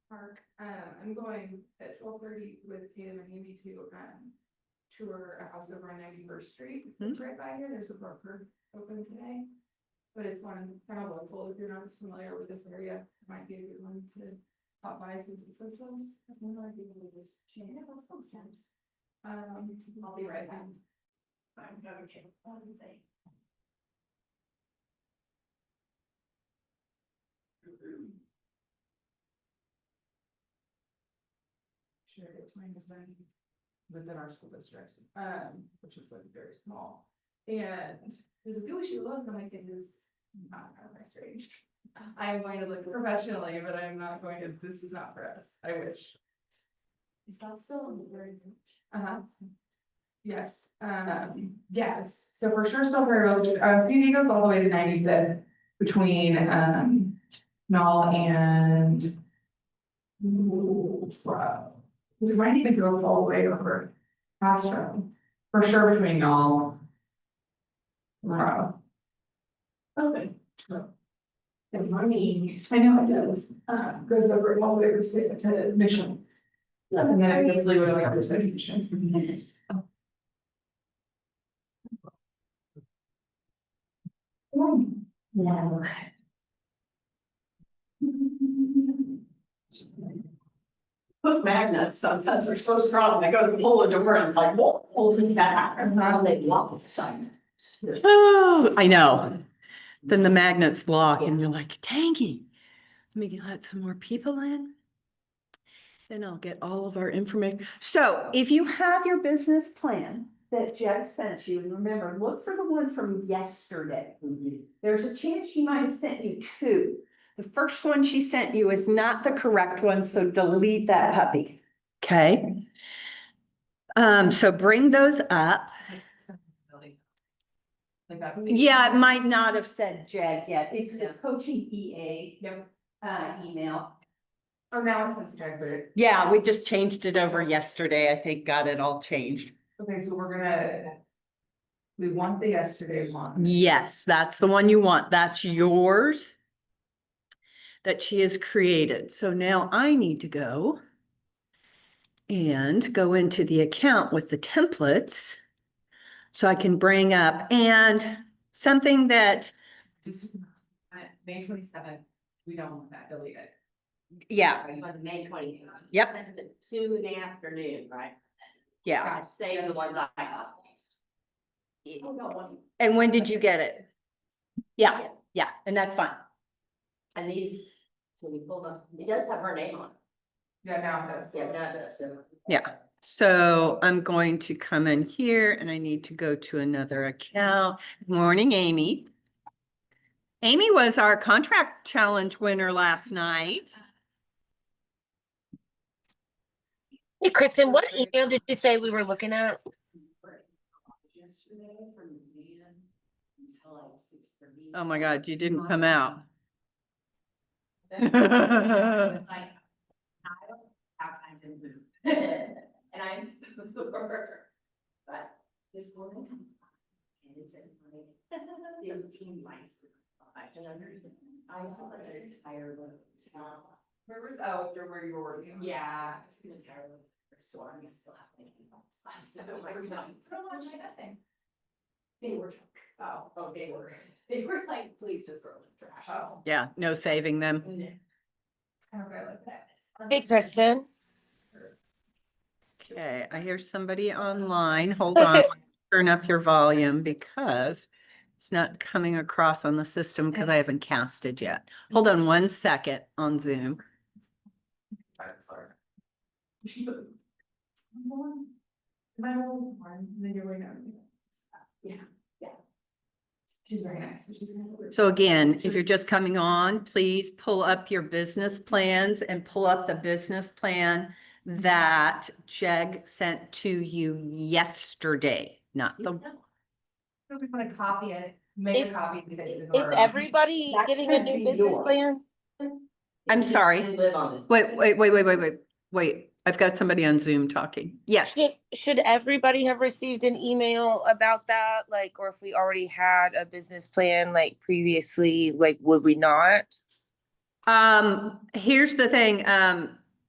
Park. I'm going at 12:30 with Tatum and Amy to tour a house over on 91st Street. It's right by here. There's a broker open today. But it's one kind of local. If you're not familiar with this area, it might be a good one to pop by since it's so close. I'll be right back. I'm gonna take one thing. Sure, it's my husband lives in our school district, which is like very small. And there's a good wish you love, but I think is not out of my range. I am going to look professionally, but I'm not going to, this is not for us. I wish. Is that still in the very? Yes, yes. So for sure, still very well. PV goes all the way to 95th between Null and we might even go all the way over Castro. For sure between Null. Okay. Good morning. I know it does. Goes over all the way to Mission. And then it goes legally over to Mission. No. Those magnets sometimes are so strong, they go to pull a door and like, whoa, pulls it back, and now they lock the sign. Oh, I know. Then the magnets lock and you're like, tangy. Let me let some more people in. Then I'll get all of our information. So if you have your business plan that Jeff sent you, and remember, look for the one from yesterday. There's a chance she might have sent you two. The first one she sent you is not the correct one, so delete that puppy. Okay. So bring those up. Yeah, it might not have said Jag yet. It's the coaching EA email. Oh, now it says Jag, but Yeah, we just changed it over yesterday. I think got it all changed. okay, so we want the yesterday one. Yes, that's the one you want. That's yours. That she has created. So now I need to go and go into the account with the templates. So I can bring up and something that. May 27th, we don't want that deleted. Yeah. On May 20th. Yep. 2 in the afternoon, right? Yeah. I saved the ones I got. And when did you get it? Yeah, yeah, and that's fine. And these, so we pulled up, it does have her name on it. Yeah, now it does. Yeah, now it does. So. Yeah. So I'm going to come in here and I need to go to another account. Good morning, Amy. Amy was our contract challenge winner last night. Hey, Kristen, what email did you say we were looking at? Oh my God, you didn't come out. And I'm so sore. But this woman, and it's in my 15 mics. I have an entire load. Where was where you were working? Yeah, it's an entire load. So I still have making bucks left. Oh my God. They were junk. Oh, they were like, please just throw them in the trash. Oh. Yeah, no saving them. Kind of like that. Hey, Kristen. Okay, I hear somebody online. Hold on. Turn up your volume because it's not coming across on the system because I haven't casted yet. Hold on 1 second on Zoom. My old one, then you're way down. Yeah. She's very nice. So again, if you're just coming on, please pull up your business plans and pull up the business plan that Jeg sent to you yesterday, not the. If we want to copy it, make a Is- copy. Is everybody That getting a should new be business yours. plan? I'm sorry. They live on it. Wait. I've got somebody on Zoom talking. Yes. Should everybody have received an email about that? Like, or if we already had a business plan like previously, like, would we not? Here's the thing,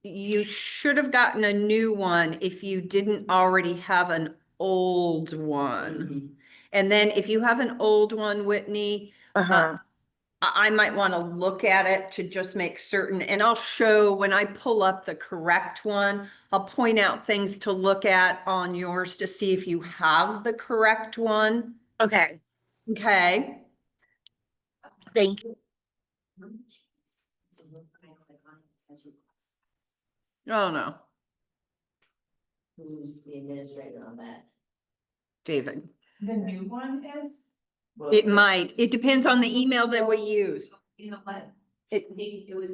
you should have gotten a new one if you didn't already have an old one. And then if you have an old one, Whitney, Uh-huh. I might want to look at it to just make certain, and I'll show when I pull up the correct one, I'll point out things to look at on yours to see if you have the correct one. Okay, Okay, thank you. So look, when I click on it, it says request. oh no, Who's the administrator on that? David. The new one is, It might, it depends on the email that we use. You know what? It- It was,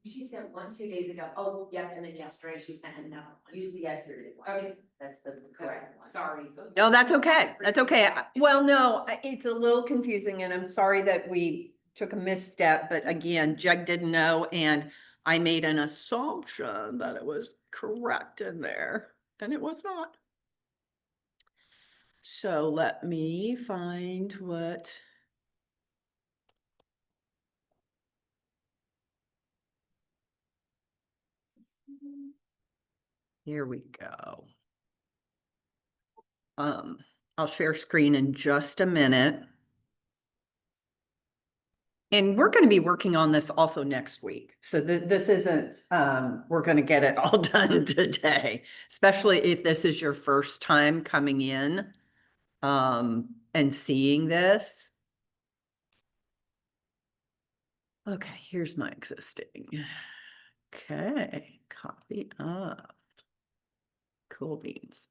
she sent one 2 days ago. Oh, yeah, and then yesterday she sent another one. Use the yesterday one. Okay, that's the correct one. Sorry. No, that's okay. That's okay. Well, no, it's a little confusing and I'm sorry that we took a misstep, but again, Jug didn't know and I made an assumption that it was correct in there and it was not. So let me find what. Here we go. I'll share screen in just a minute. And we're going to be working on this also next week. So this isn't, we're going to get it all done today, especially if this is your first time coming in and seeing this. Okay, here's my existing. Okay, copy up. Cool beans.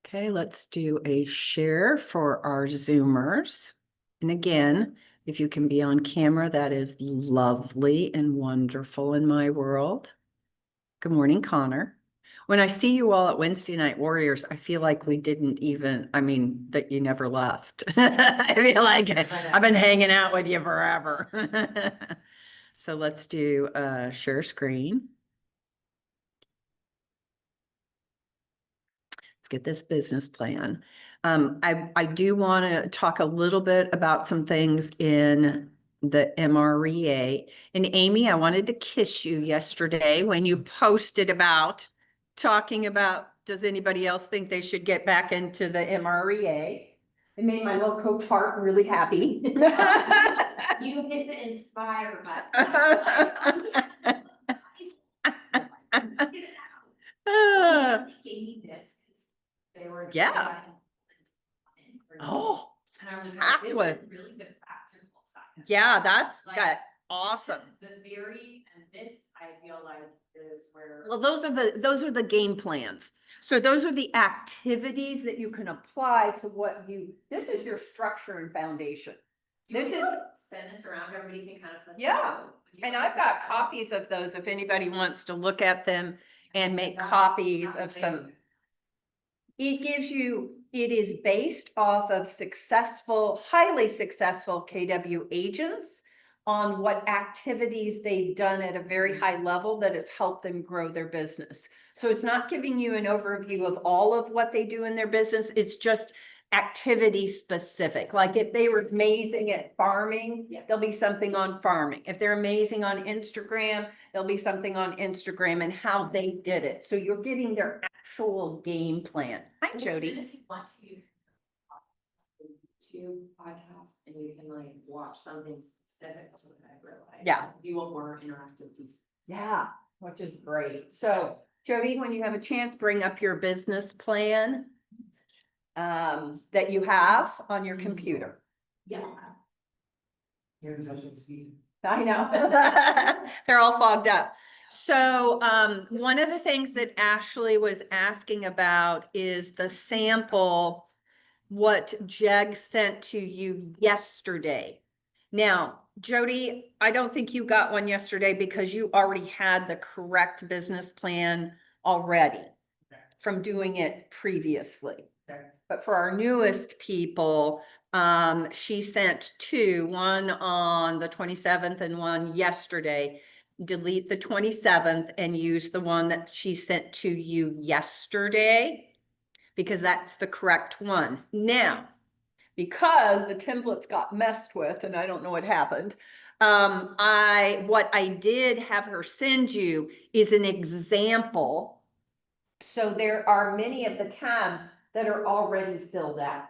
Okay, let's do a share for our Zoomers. And again, if you can be on camera, that is lovely and wonderful in my world. Good morning, Connor. When I see you all at Wednesday Night Warriors, I feel like we didn't even, I mean, that you never left. I feel like I've been hanging out with you forever. So let's do share screen. Let's get this business plan. I do want to talk a little bit about some things in the MREA. And Amy, I wanted to kiss you yesterday when you posted about talking about, does anybody else think they should get back into the MREA? It made my little coach heart really happy. You hit the inspire button. They gave me this 'cause they were. Yeah. Oh, And I was packed like, this with- is really the practical side. yeah, that's Like, got awesome. The theory and this, I feel like is where. Well, those are the game plans. So those are the activities that you can apply to what this is your structure and foundation. This is, Send this around, everybody can kind of. flip Yeah, through. Would you and like I've got that? copies of those if anybody wants to look at them and make copies of some. It gives you, it is based off of highly successful KW agents on what activities they've done at a very high level that has helped them grow their business. So it's not giving you an overview of all of what they do in their business. It's just activity specific. Like if they were amazing at farming, Yeah. there'll be something on farming. If they're amazing on Instagram, there'll be something on Instagram and how they did it. So you're getting their actual game plan. Hi, And Jody. if you want to, you can YouTube podcast and you can like watch something specific to what I realized. Yeah. You want more interactive. Yeah, which is great. So Jody, when you have a chance, bring up your business plan that you have on your computer. Yeah. I know. They're all fogged up. So one of the things that Ashley was asking about is the sample, what Jeg sent to you yesterday. Now, Jody, I don't think you got one yesterday because you already had the correct business plan already from doing it previously. But for our newest people, she sent two, one on the 27th and one yesterday. Delete the 27th and use the one that she sent to you yesterday because that's the correct one. Now, because the templates got messed with and I don't know what happened. What I did have her send you is an example. So there are many of the tabs that are already filled out.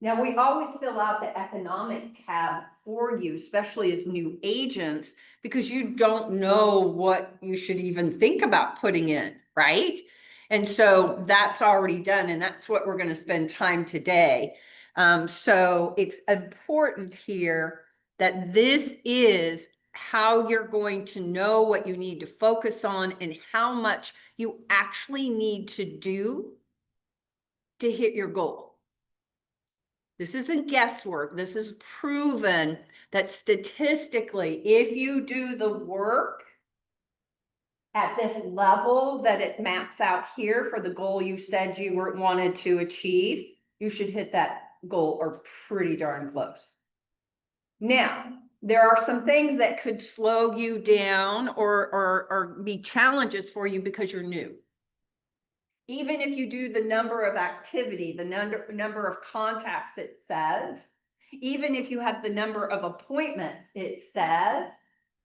Now, we always fill out the economic tab for you, especially as new agents, because you don't know what you should even think about putting in, right? And so that's already done, and that's what we're going to spend time today. So it's important here that this is how you're going to know what you need to focus on and how much you actually need to do to hit your goal. This isn't guesswork. This is proven that statistically, if you do the work at this level that it maps out here for the goal you said you wanted to achieve, you should hit that goal or pretty darn close. Now, there are some things that could slow you down or be challenges for you because you're new. Even if you do the number of activity, the number of contacts it says, even if you have the number of appointments it says,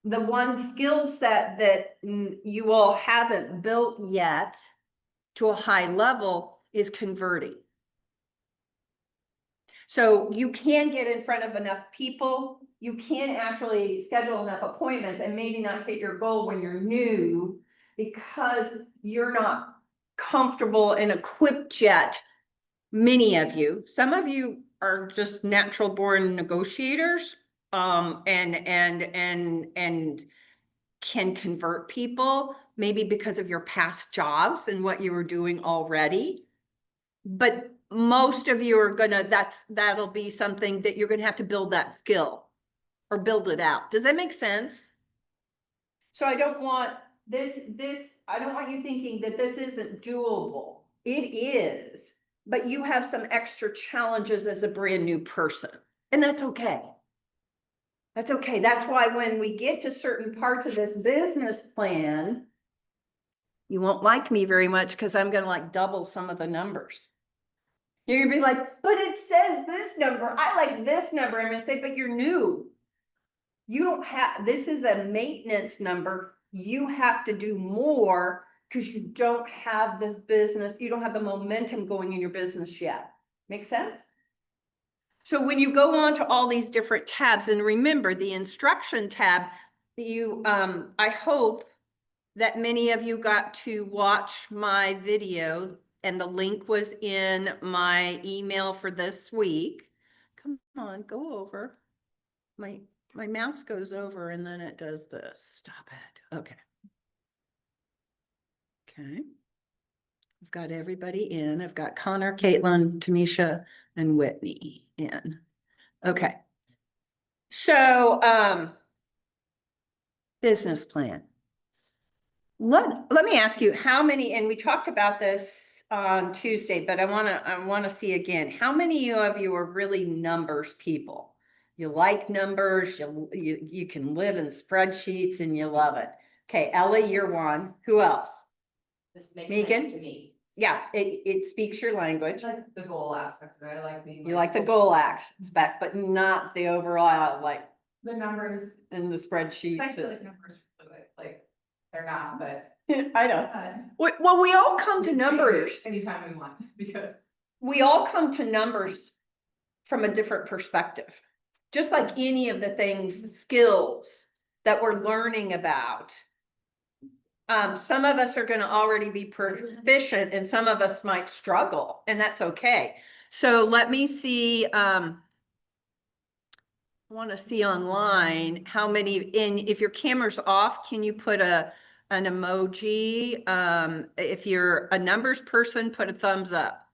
the one skill set that you all haven't built yet to a high level is converting. So you can get in front of enough people, you can actually schedule enough appointments and maybe not hit your goal when you're new because you're not comfortable and equipped yet. Many of you, some of you are just natural born negotiators, and can convert people, maybe because of your past jobs and what you were doing already. But most of you are gonna, that'll be something that you're gonna have to build that skill or build it out. Does that make sense? So I don't want I don't want you thinking that this isn't doable. It is, but you have some extra challenges as a brand new person, and that's okay. That's okay. That's why when we get to certain parts of this business plan, you won't like me very much because I'm going to like double some of the numbers. You're going to be like, but it says this number. I like this number. I'm going to say, but you're new. You don't have, this is a maintenance number. You have to do more because you don't have this business. You don't have the momentum going in your business yet. Make sense? So when you go on to all these different tabs, and remember the instruction tab, I hope that many of you got to watch my video, and the link was in my email for this week. Come on, go over. My mouse goes over and then it does this. Stop it. Okay. Okay. I've got everybody in. I've got Connor, Caitlin, Tamisha, and Whitney in. Okay. So, business plan. Let me ask you how many, and we talked about this on Tuesday, but I want to see again, how many of you are really numbers people? You like numbers, you can live in spreadsheets and you love it. Okay, Ellie, you're one. Who else? This makes Megan? sense to me. Yeah, it speaks your language. I like the goal aspect of it. I like being. You like the goal aspect, but not the overall, like, The numbers, in the I spreadsheets. feel like numbers, are fluid, like, they're not, but. I know. uh, Well, we all come we to can change it numbers. Anytime we want, because. We all come to numbers from a different perspective. Just like any of the things, skills that we're learning about. Some of us are going to already be proficient and some of us might struggle, and that's okay. So let me see, I want to see online how many if your camera's off, can you put an emoji? If you're a numbers person, put a thumbs up.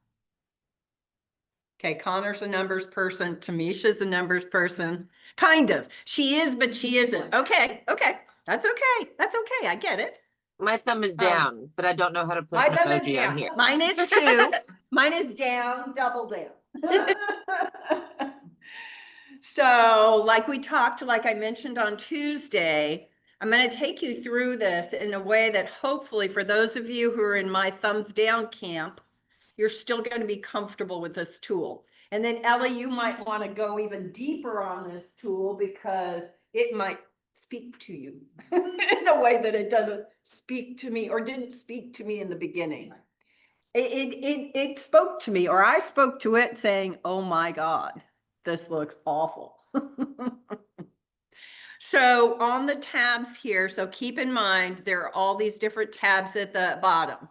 Okay, Connor's a numbers person. Tamisha's a numbers person. Kind of. She is, but she isn't. Okay, okay. That's okay. That's okay. I get it. My thumb is down, but I don't know how to put My an thumb is emoji on down. here. Mine is too. Mine is down, double down. So like we talked, like I mentioned on Tuesday, I'm going to take you through this in a way that hopefully for those of you who are in my thumbs down camp, you're still going to be comfortable with this tool. And then Ellie, you might want to go even deeper on this tool because it might speak to you in a way that it doesn't speak to me or didn't speak to me in the beginning. It spoke to me, or I spoke to it saying, oh my God, this looks awful. So on the tabs here, so keep in mind, there are all these different tabs at the bottom.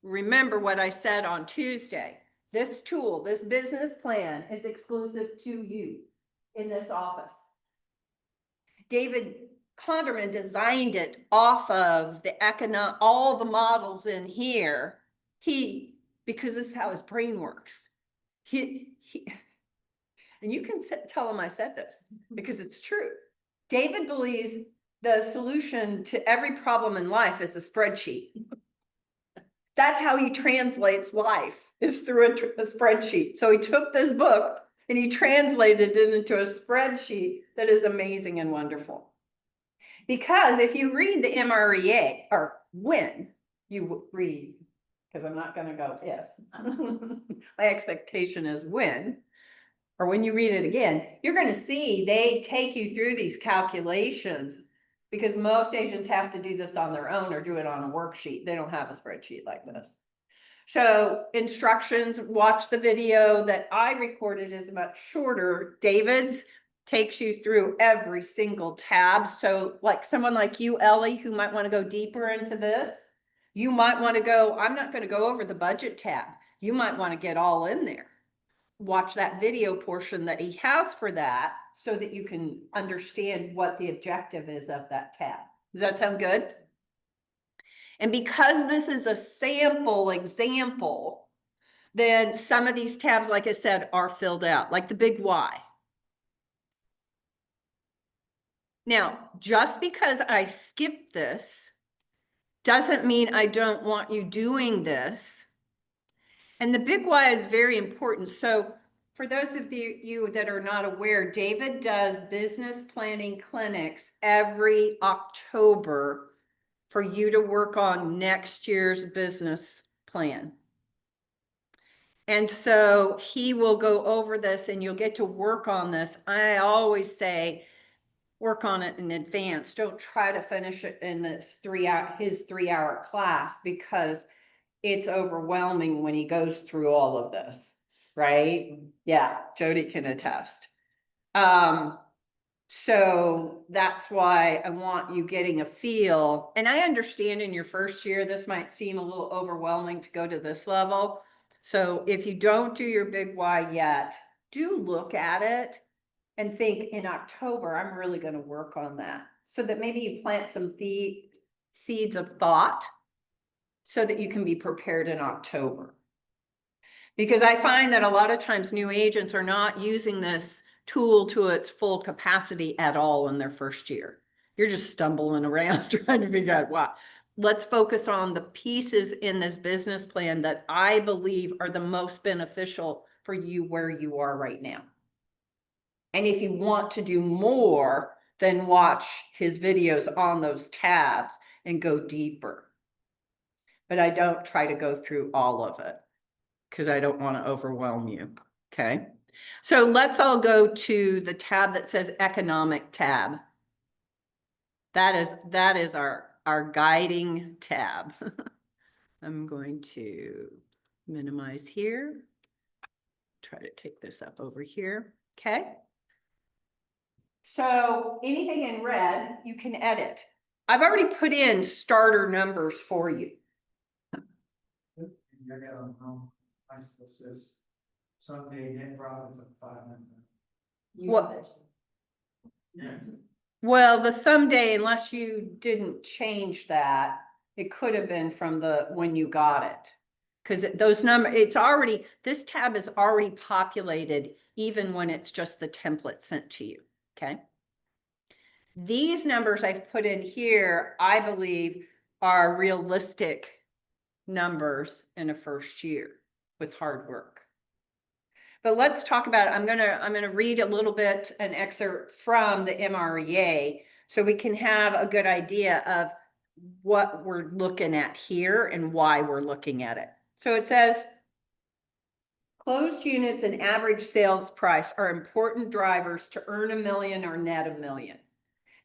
Remember what I said on Tuesday. This tool, this business plan is exclusive to you in this office. David Conderman designed it off of the all the models in here. Because this is how his brain works. And you can tell him I said this because it's true. David believes the solution to every problem in life is a spreadsheet. That's how he translates life, is through a spreadsheet. So he took this book and he translated it into a spreadsheet that is amazing and wonderful. Because if you read the MREA, or when you read, because I'm not going to go if, my expectation is when, or when you read it again, you're going to see they take you through these calculations because most agents have to do this on their own or do it on a worksheet. They don't have a spreadsheet like this. So instructions, watch the video that I recorded is much shorter. David's takes you through every single tab. So like someone like you, Ellie, who might want to go deeper into this, you might want to go, I'm not going to go over the budget tab. You might want to get all in there. Watch that video portion that he has for that so that you can understand what the objective is of that tab. Does that sound good? And because this is a sample example, then some of these tabs, like I said, are filled out, like the big Y. Now, just because I skipped this doesn't mean I don't want you doing this. And the big Y is very important. So for those of you that are not aware, David does business planning clinics every October for you to work on next year's business plan. And so he will go over this and you'll get to work on this. I always say, work on it in advance. Don't try to finish it in this his 3-hour class because it's overwhelming when he goes through all of this, right? Yeah, Jody can attest. So that's why I want you getting a feel. And I understand in your first year, this might seem a little overwhelming to go to this level. So if you don't do your big Y yet, do look at it and think in October, I'm really going to work on that. So that maybe you plant some seeds of thought so that you can be prepared in October. Because I find that a lot of times new agents are not using this tool to its full capacity at all in their first year. You're just stumbling around trying to figure out what. Let's focus on the pieces in this business plan that I believe are the most beneficial for you where you are right now. And if you want to do more, then watch his videos on those tabs and go deeper. But I don't try to go through all of it because I don't want to overwhelm you. Okay. So let's all go to the tab that says economic tab. That is our guiding tab. I'm going to minimize here. Try to take this up over here. Okay. So anything in red, you can edit. I've already put in starter numbers for you. Someday net profits of 500. What? Well, the someday, unless you didn't change that, it could have been from when you got it. Because those numbers, this tab is already populated even when it's just the template sent to you, okay? These numbers I've put in here, I believe, are realistic numbers in a first year with hard work. But let's talk about it. I'm gonna read a little bit, an excerpt from the MREA so we can have a good idea of what we're looking at here and why we're looking at it. So it says, Closed units and average sales price are important drivers to earn $1 million or net $1 million.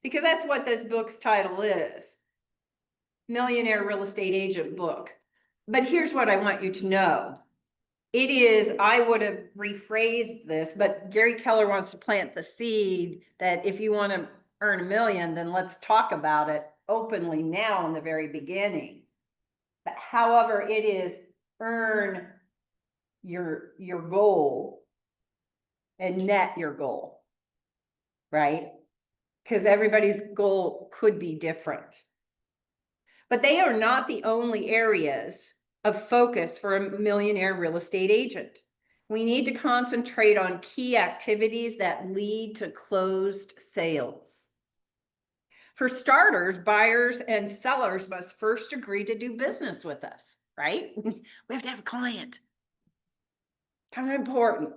Because that's what this book's title is. Millionaire Real Estate Agent Book. But here's what I want you to know. It is, I would have rephrased this, but Gary Keller wants to plant the seed that if you want to earn $1 million, then let's talk about it openly now in the very beginning. But however, it is earn your goal and net your goal, right? Because everybody's goal could be different. But they are not the only areas of focus for a millionaire real estate agent. We need to concentrate on key activities that lead to closed sales. For starters, buyers and sellers must first agree to do business with us, right? We have to have a client. Kind of important.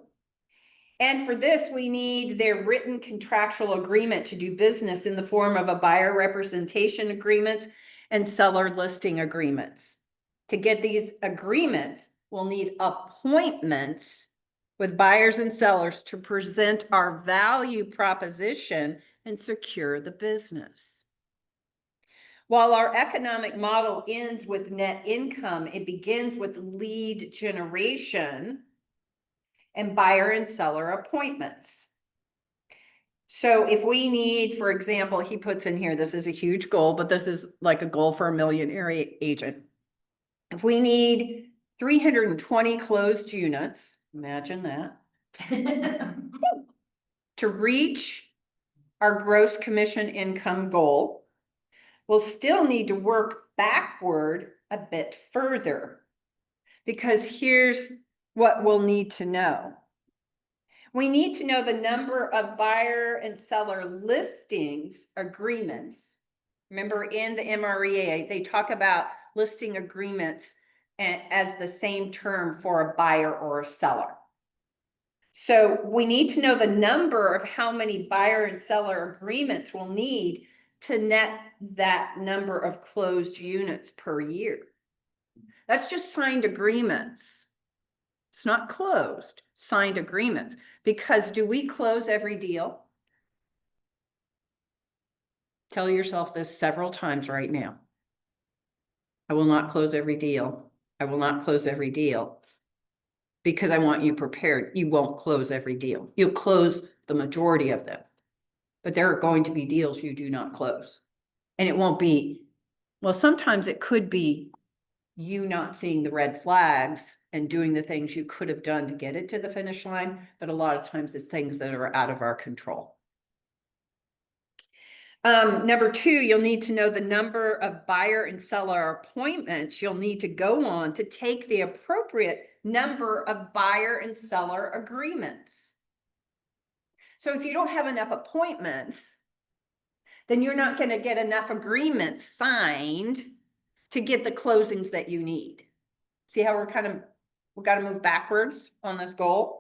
And for this, we need their written contractual agreement to do business in the form of a buyer representation agreements and seller listing agreements. To get these agreements, we'll need appointments with buyers and sellers to present our value proposition and secure the business. While our economic model ends with net income, it begins with lead generation and buyer and seller appointments. So if we need, for example, he puts in here, this is a huge goal, but this is like a goal for a millionaire agent. If we need 320 closed units, imagine that, to reach our gross commission income goal, we'll still need to work backward a bit further, because here's what we'll need to know. We need to know the number of buyer and seller listings agreements. Remember, in the MREA, they talk about listing agreements as the same term for a buyer or a seller. So we need to know the number of how many buyer and seller agreements we'll need to net that number of closed units per year. That's just signed agreements. It's not closed, signed agreements. Because do we close every deal? Tell yourself this several times right now. I will not close every deal. I will not close every deal. Because I want you prepared. You won't close every deal. You'll close the majority of them. But there are going to be deals you do not close. And it won't be, well, sometimes it could be you not seeing the red flags and doing the things you could have done to get it to the finish line, but a lot of times it's things that are out of our control. Number two, you'll need to know the number of buyer and seller appointments you'll need to go on to take the appropriate number of buyer and seller agreements. So if you don't have enough appointments, then you're not going to get enough agreements signed to get the closings that you need. See how we've got to move backwards on this goal?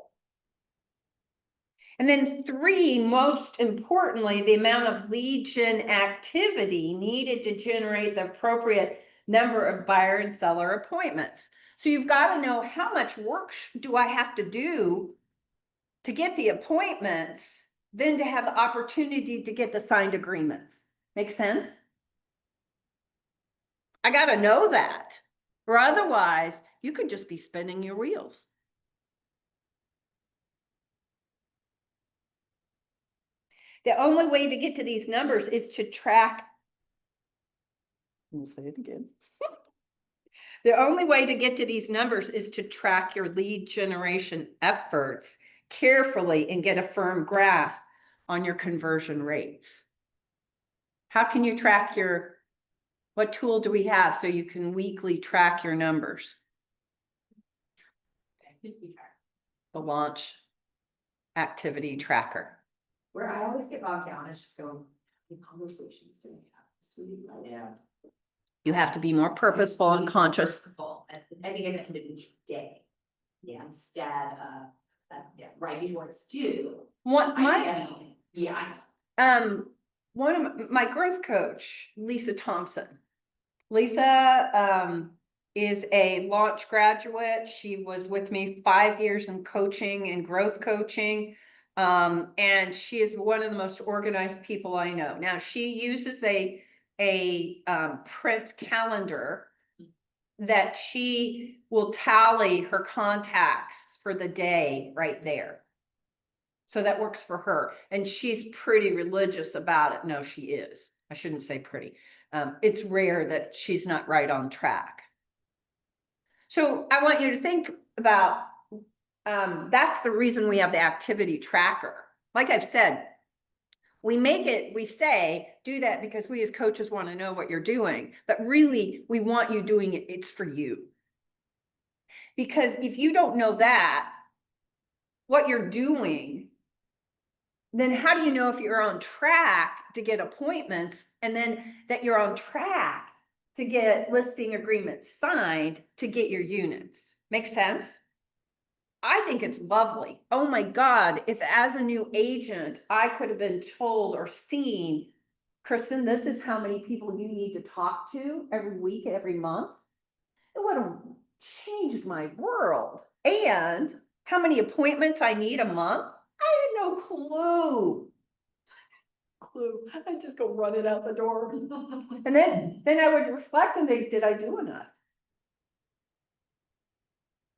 And then three, most importantly, the amount of lead gen activity needed to generate the appropriate number of buyer and seller appointments. So you've got to know, how much work do I have to do to get the appointments, then to have the opportunity to get the signed agreements. Make sense? I got to know that, or otherwise you could just be spinning your wheels. The only way to get to these numbers is to track. Let me say it again. The only way to get to these numbers is to track your lead generation efforts carefully and get a firm grasp on your conversion rates. How can you track what tool do we have so you can weekly track your numbers? The launch activity tracker. Where I always get bogged down is just going, the conversations do we have? Sweet, yeah. You have to be more purposeful and conscious. I think of an individual day. Yeah, instead of, right before it's due. One of my growth coach, Lisa Thompson. Lisa is a launch graduate. She was with me 5 years in coaching and growth coaching. And she is one of the most organized people I know. Now, she uses a print calendar that she will tally her contacts for the day right there. So that works for her. And she's pretty religious about it. No, she is. I shouldn't say pretty. It's rare that she's not right on track. So I want you to think about, that's the reason we have the activity tracker. Like I've said, we say, do that because we as coaches want to know what you're doing, but really we want you doing it. It's for you. Because if you don't know that, what you're doing, then how do you know if you're on track to get appointments and then that you're on track to get listing agreements signed to get your units? Make sense? I think it's lovely. Oh my God, if as a new agent, I could have been told or seen, Kristen, this is how many people you need to talk to every week, every month. It would have changed my world. And how many appointments I need a month? I had no clue. I just go run it out the door. And then I would reflect and think, did I do enough?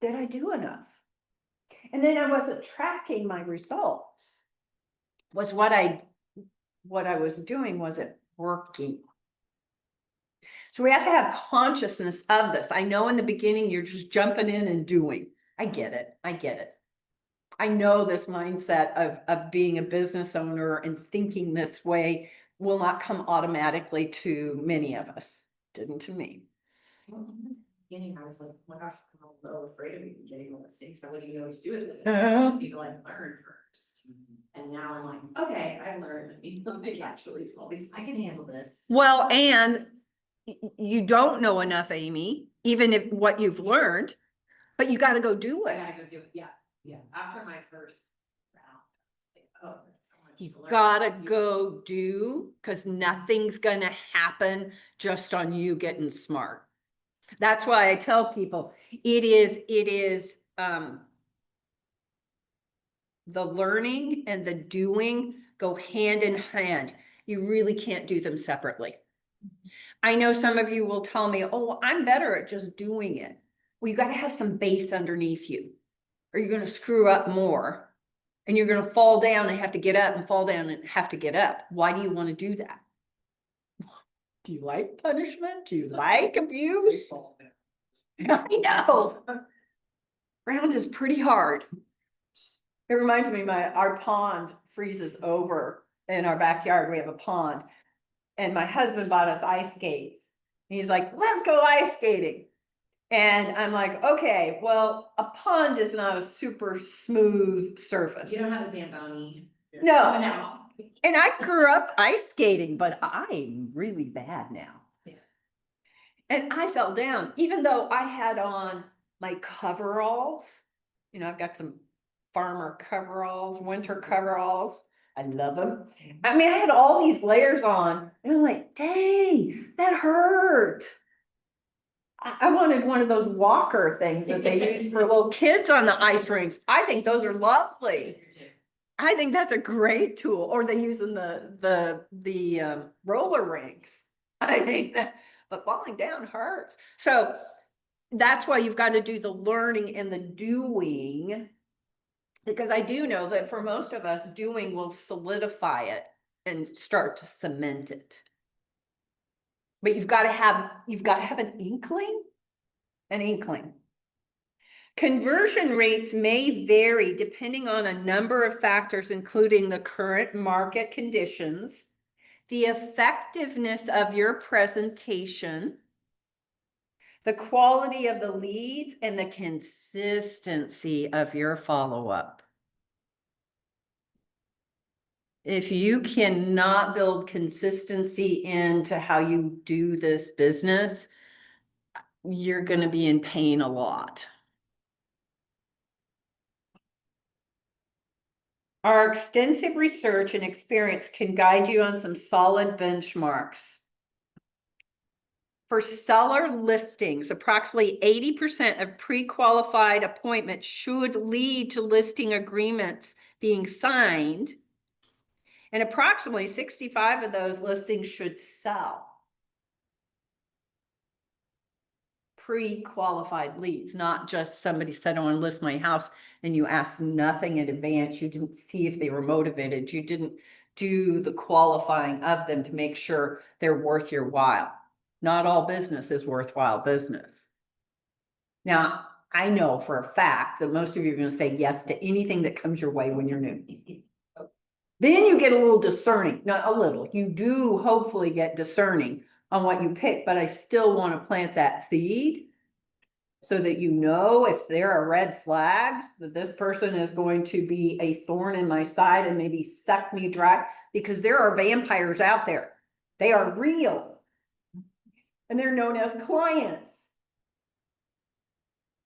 Did I do enough? And then I wasn't tracking my results. Was what I was doing, was it working? So we have to have consciousness of this. I know in the beginning you're just jumping in and doing. I get it. I get it. I know this mindset of being a business owner and thinking this way will not come automatically to many of us. Didn't to me. Beginning, I was like, oh my gosh, I'm a little afraid of even getting a listing, so what do you always do with it? Uh-huh. I just need to like learn first. And now I'm like, okay, I learned, I actually told these, I can handle this. Well, and you don't know enough, Amy, even if what you've learned, but you got to go do I it. gotta go do it, yeah, after my first round. Like, oh, so much You to learn. gotta go do, because nothing's gonna happen just on you getting smart. That's why I tell people it is the learning and the doing go hand in hand. You really can't do them separately. I know some of you will tell me, oh, I'm better at just doing it. Well, you got to have some base underneath you, or you're going to screw up more. And you're going to fall down and have to get up and fall down and have to get up. Why do you want to do that? Do you like punishment? Do you like abuse? I know. Ground is pretty hard. It reminds me, our pond freezes over in our backyard. We have a pond. And my husband bought us ice skates. He's like, let's go ice skating. And I'm like, okay, well, a pond is not a super smooth surface. You don't have a Zamboni. No. Coming out. And I grew up ice skating, but I'm really bad now. Yeah. And I fell down, even though I had on my coveralls. You know, I've got some farmer coveralls, winter coveralls. I love them. I mean, I had all these layers on, and I'm like, dang, that hurt. I wanted one of those walker things that they use for little kids on the ice rinks. I think those are lovely. I think that's a great tool, or they use in the roller rinks. I think that, but falling down hurts. So that's why you've got to do the learning and the doing, because I do know that for most of us, doing will solidify it and start to cement it. But you've got to have an inkling. Conversion rates may vary depending on a number of factors, including the current market conditions, the effectiveness of your presentation, the quality of the leads, and the consistency of your follow-up. If you cannot build consistency into how you do this business, you're going to be in pain a lot. Our extensive research and experience can guide you on some solid benchmarks For seller listings, approximately 80% of pre-qualified appointments should lead to listing agreements being signed. And approximately 65 of those listings should sell. Pre-qualified leads, not just somebody said, I want to list my house, and you asked nothing in advance. You didn't see if they were motivated. You didn't do the qualifying of them to make sure they're worth your while. Not all business is worthwhile business. Now, I know for a fact that most of you are going to say yes to anything that comes your way when you're new. Then you get a little discerning, not a little, you do hopefully get discerning on what you pick, but I still want to plant that seed so that you know if there are red flags, that this person is going to be a thorn in my side and maybe suck me dry, because there are vampires out there. They are real. And they're known as clients.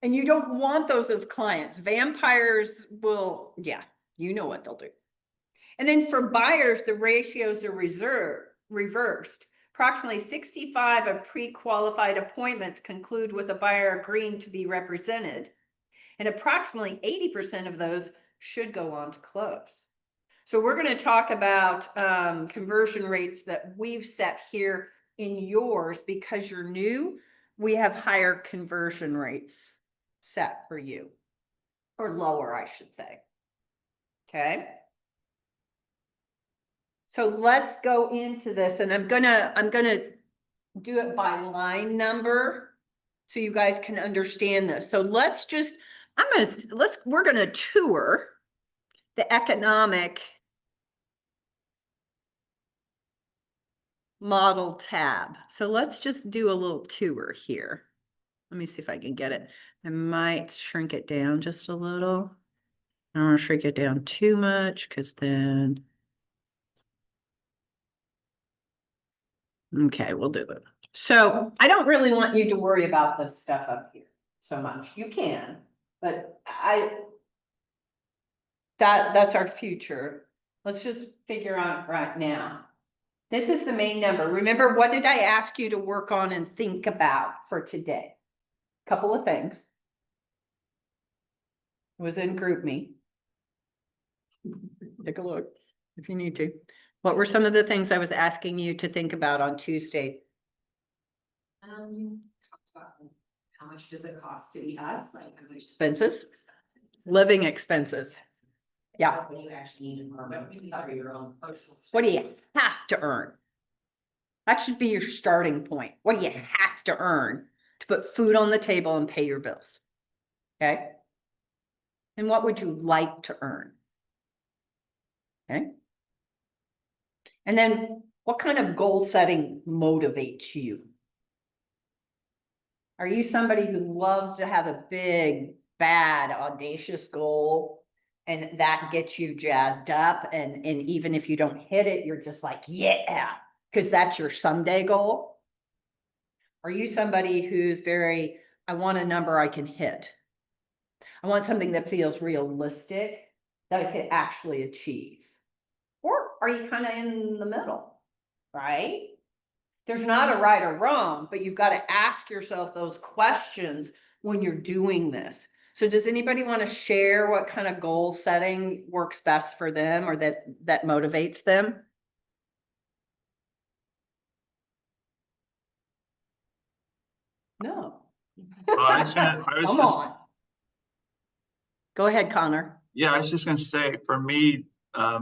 And you don't want those as clients. Vampires will, yeah, you know what they'll do. And then for buyers, the ratios are reversed. Approximately 65 of pre-qualified appointments conclude with a buyer agreeing to be represented. And approximately 80% of those should go on to close. So we're going to talk about conversion rates that we've set here in yours. Because you're new, we have higher conversion rates set for you, or lower, I should say. Okay. So let's go into this, and I'm gonna do it by line number so you guys can understand this. So let's just, we're gonna tour the economic model tab. So let's just do a little tour here. Let me see if I can get it. I might shrink it down just a little. I don't want to shrink it down too much, because then, okay, we'll do it. So I don't really want you to worry about this stuff up here so much. You can, but that's our future. Let's just figure out right now. This is the main number. Remember, what did I ask you to work on and think about for today? Couple of things. It was in GroupMe. Take a look if you need to. What were some of the things I was asking you to think about on Tuesday? Talked about how much does it cost to be us, like how much Expenses? Living expenses. Yeah. What do you actually need to cover your own social? What do you have to earn? That should be your starting point. What do you have to earn to put food on the table and pay your bills? Okay. And what would you like to earn? Okay. And then what kind of goal setting motivates you? Are you somebody who loves to have a big, bad, audacious goal, and that gets you jazzed up, and even if you don't hit it, you're just like, yeah, because that's your someday goal? Are you somebody who's very, I want a number I can hit. I want something that feels realistic, that I could actually achieve. Or are you kind of in the middle, right? There's not a right or wrong, but you've got to ask yourself those questions when you're doing this. So does anybody want to share what kind of goal setting works best for them, or that motivates them? No. I was Come just, on. Go ahead, Connor. yeah, I was just gonna say, for me,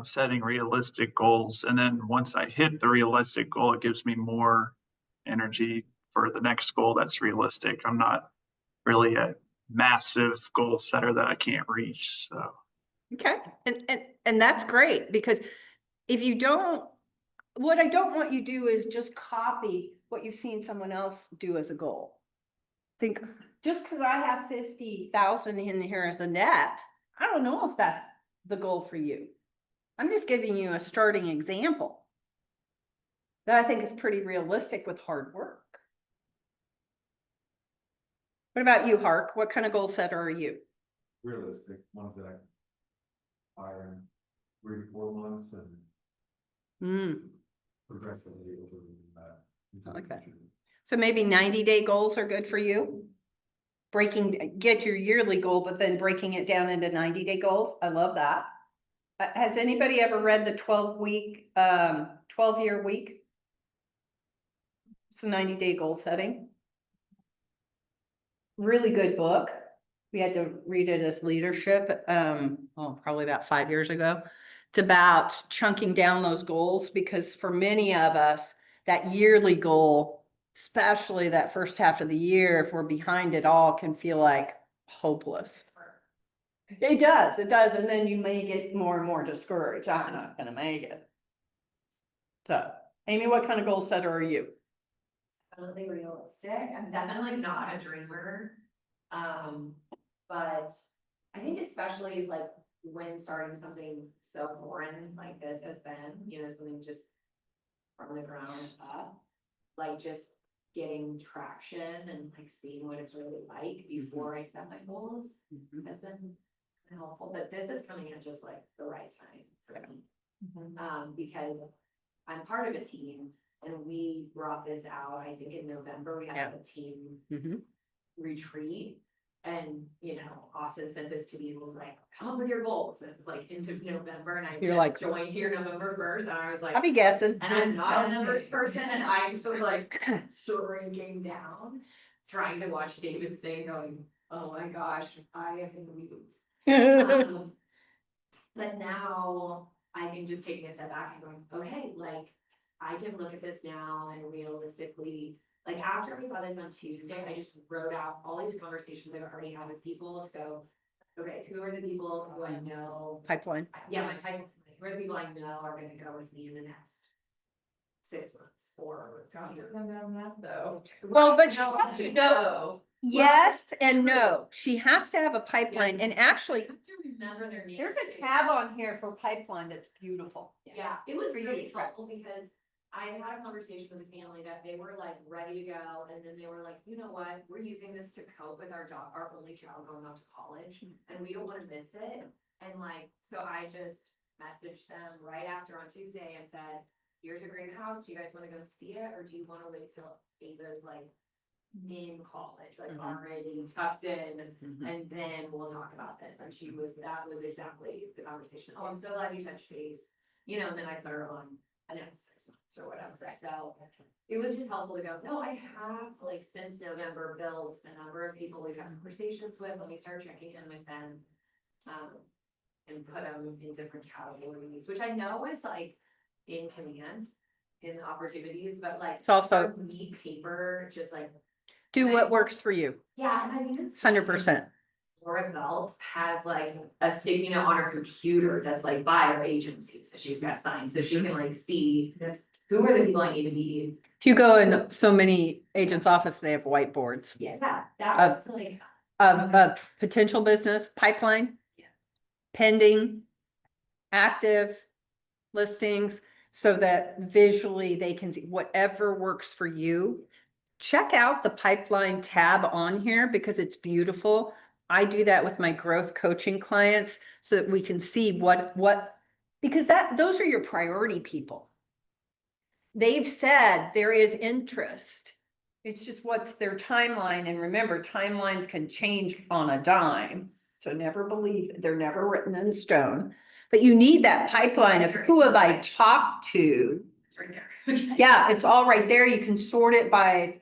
setting realistic goals, and then once I hit the realistic goal, it gives me more energy for the next goal that's realistic. I'm not really a massive goal setter that I can't reach, so. Okay, and that's great, because if you don't, what I don't want you to do is just copy what you've seen someone else do as a goal. Think, just because I have 50,000 in here as a net, I don't know if that's the goal for you. I'm just giving you a starting example that I think is pretty realistic with hard work. What about you, Hark? What kind of goal setter are you? Realistic, ones that I can hire in 3 to 4 months and progressively over that. I like that. So maybe 90-day goals are good for you? Get your yearly goal, but then breaking it down into 90-day goals. I love that. Has anybody ever read the 12-year week? It's a 90-day goal setting. Really good book. We had to read it as leadership, probably about 5 years ago. It's about chunking down those goals because for many of us, that yearly goal, especially that first half of the year, if we're behind it all, can feel like hopeless. It does, and then you may get more and more discouraged. I'm not gonna make it. So, Amy, what kind of goal setter are you? Definitely realistic. I'm definitely not a dreamer. But I think especially like when starting something so foreign like this has been, something just from the ground up, like just getting traction and like seeing what it's really like before I set my goals has been helpful. But this is coming at just like the right time for me. Because I'm part of a team and we brought this out, I think in November, we had a team retreat. And, Austin sent this to me and was like, come up with your goals. And it was like end of November and I just joined here November 1st and I was like, I'll be guessing. and I'm not a numbers person and I just was like shrinking down, trying to watch David's thing going, oh my gosh, I am in the weeds. But now I think just taking a step back and going, okay, like I can look at this now and realistically, like after we saw this on Tuesday, I just wrote out all these conversations I've already had with people to go, okay, who are the people who I know? Pipeline. Yeah, my pipeline, who are the people I know are gonna go with me in the next 6 months or. Don't give them that though. Well, but No, she has to know. Yes and no. She has to have a pipeline, and actually, I have to remember their names. there's a too. tab on here for pipeline that's beautiful. Yeah, it was For you really to track. helpful because I had a conversation with a family that they were like ready to go. And then they were like, you know what, we're using this to cope with our only child going off to college and we don't want to miss it. And like, so I just messaged them right after on Tuesday and said, here's a great house. Do you guys want to go see it? Or do you want to wait till Ava's like in college, like already tucked in? And then we'll talk about this. And that was exactly the conversation. Oh, I'm so glad you touched base, and then I put her on, and it was 6 months or whatever. So it was just helpful to go, no, I have like since November built a number of people we've had conversations with. Let me start checking in with them. And put them in different categories, which I know is like in command in the opportunities, but like. It's also neat paper, just like. do what works for you. Yeah, and I've even. 100%. Laura Belt has like a sticky note on her computer that's like by her agency, so she's got signs, so she can like see who are the people I need to be. If you go in so many agents' office, they have whiteboards Yeah, that was like. of potential business pipeline, pending, active listings, so that visually they can see whatever works for you. Check out the pipeline tab on here because it's beautiful. I do that with my growth coaching clients so that we can see what, because those are your priority people. They've said there is interest. It's just what's their timeline. And remember, timelines can change on a dime. So never believe, they're never written in stone. But you need that pipeline of who have I talked to? It's right there. Yeah, it's all right there. You can sort it by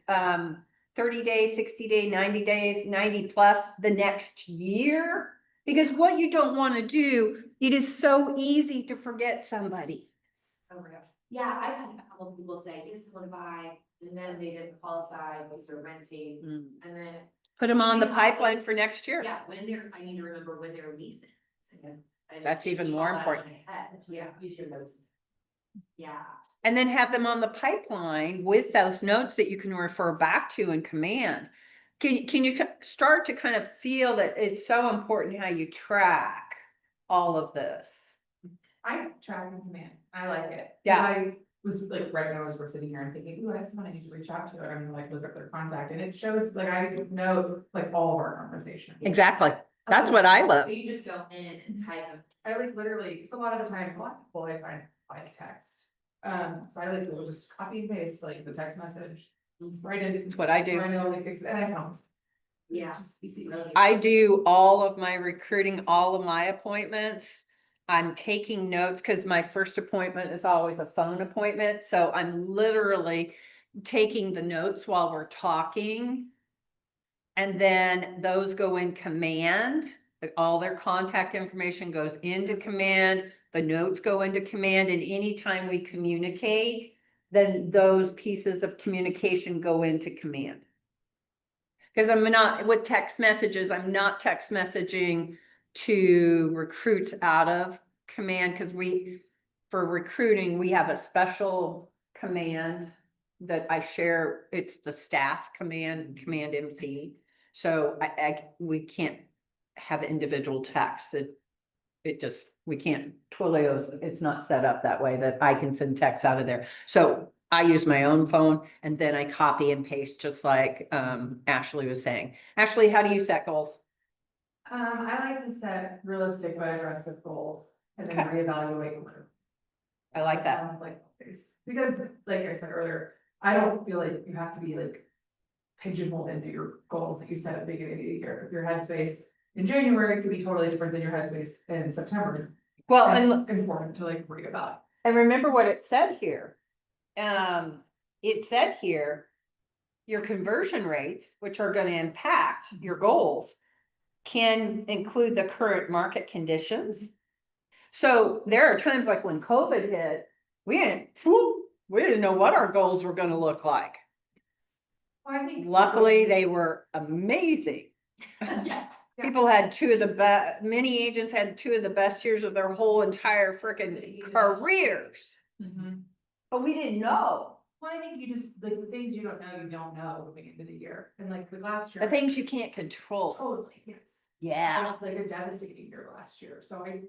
30 days, 60 days, 90 days, 90 plus the next year. Because what you don't want to do, it is so easy to forget somebody. Oh my gosh. Yeah, I've had a couple of people say, give someone to buy, and then they didn't qualify because they're renting, and then. Put them on the pipeline for next year. Yeah, I need to remember when they're leasing. So I just That's even keep more all that important. in my head. Yeah, you should know. Yeah. And then have them on the pipeline with those notes that you can refer back to in command. Can you start to kind of feel that it's so important how you track all of this? I track in command. I like it. 'Cause Yeah. I was like, right now as we're sitting here, I'm thinking, ooh, I have someone I need to reach out to. I'm gonna like look up their contact and it shows like I know like all of our conversations. Exactly. That's what I love. So you just go in and type them. I like literally, because a lot of the time, a lot of people I find like text. So I like will just copy and paste like the text message Right in. That's what I do. So I know, like, and I don't. Yeah. It's just easy. I do all of my recruiting, all of my appointments. I'm taking notes because my first appointment is always a phone appointment, so I'm literally taking the notes while we're talking. And then those go in command, all their contact information goes into command, the notes go into command, and anytime we communicate, then those pieces of communication go into command. Because I'm not, with text messages, I'm not text messaging to recruits out of command, because for recruiting, we have a special command that I share, it's the staff command, Command MC. So we can't have individual texts, it just, we can't, Twilio's, it's not set up that way that I can send texts out of there. So I use my own phone and then I copy and paste, just like Ashley was saying. Ashley, how do you set goals? I like to set realistic but aggressive goals and then Okay. reevaluate them. I like that. Because, like I said earlier, I don't feel like you have to be like pigeonholed into your goals that you set at the beginning of the year. If your headspace in January could be totally different than your headspace in September. Well, And and it's important to like read about. And remember what it said here. It said here, your conversion rates, which are gonna impact your goals, can include the current market conditions. So there are times like when COVID hit, we didn't know what our goals were gonna look like. Well, I think. Luckily, they were amazing. Yeah. Yeah. People had many agents had two of the best years of their whole entire freaking careers. Mhm. But we didn't know. Well, I think you just, like, the things you don't know going into the year, and like the last year. The things you can't control. Totally, yes. I Yeah. had like a devastating year last year, so I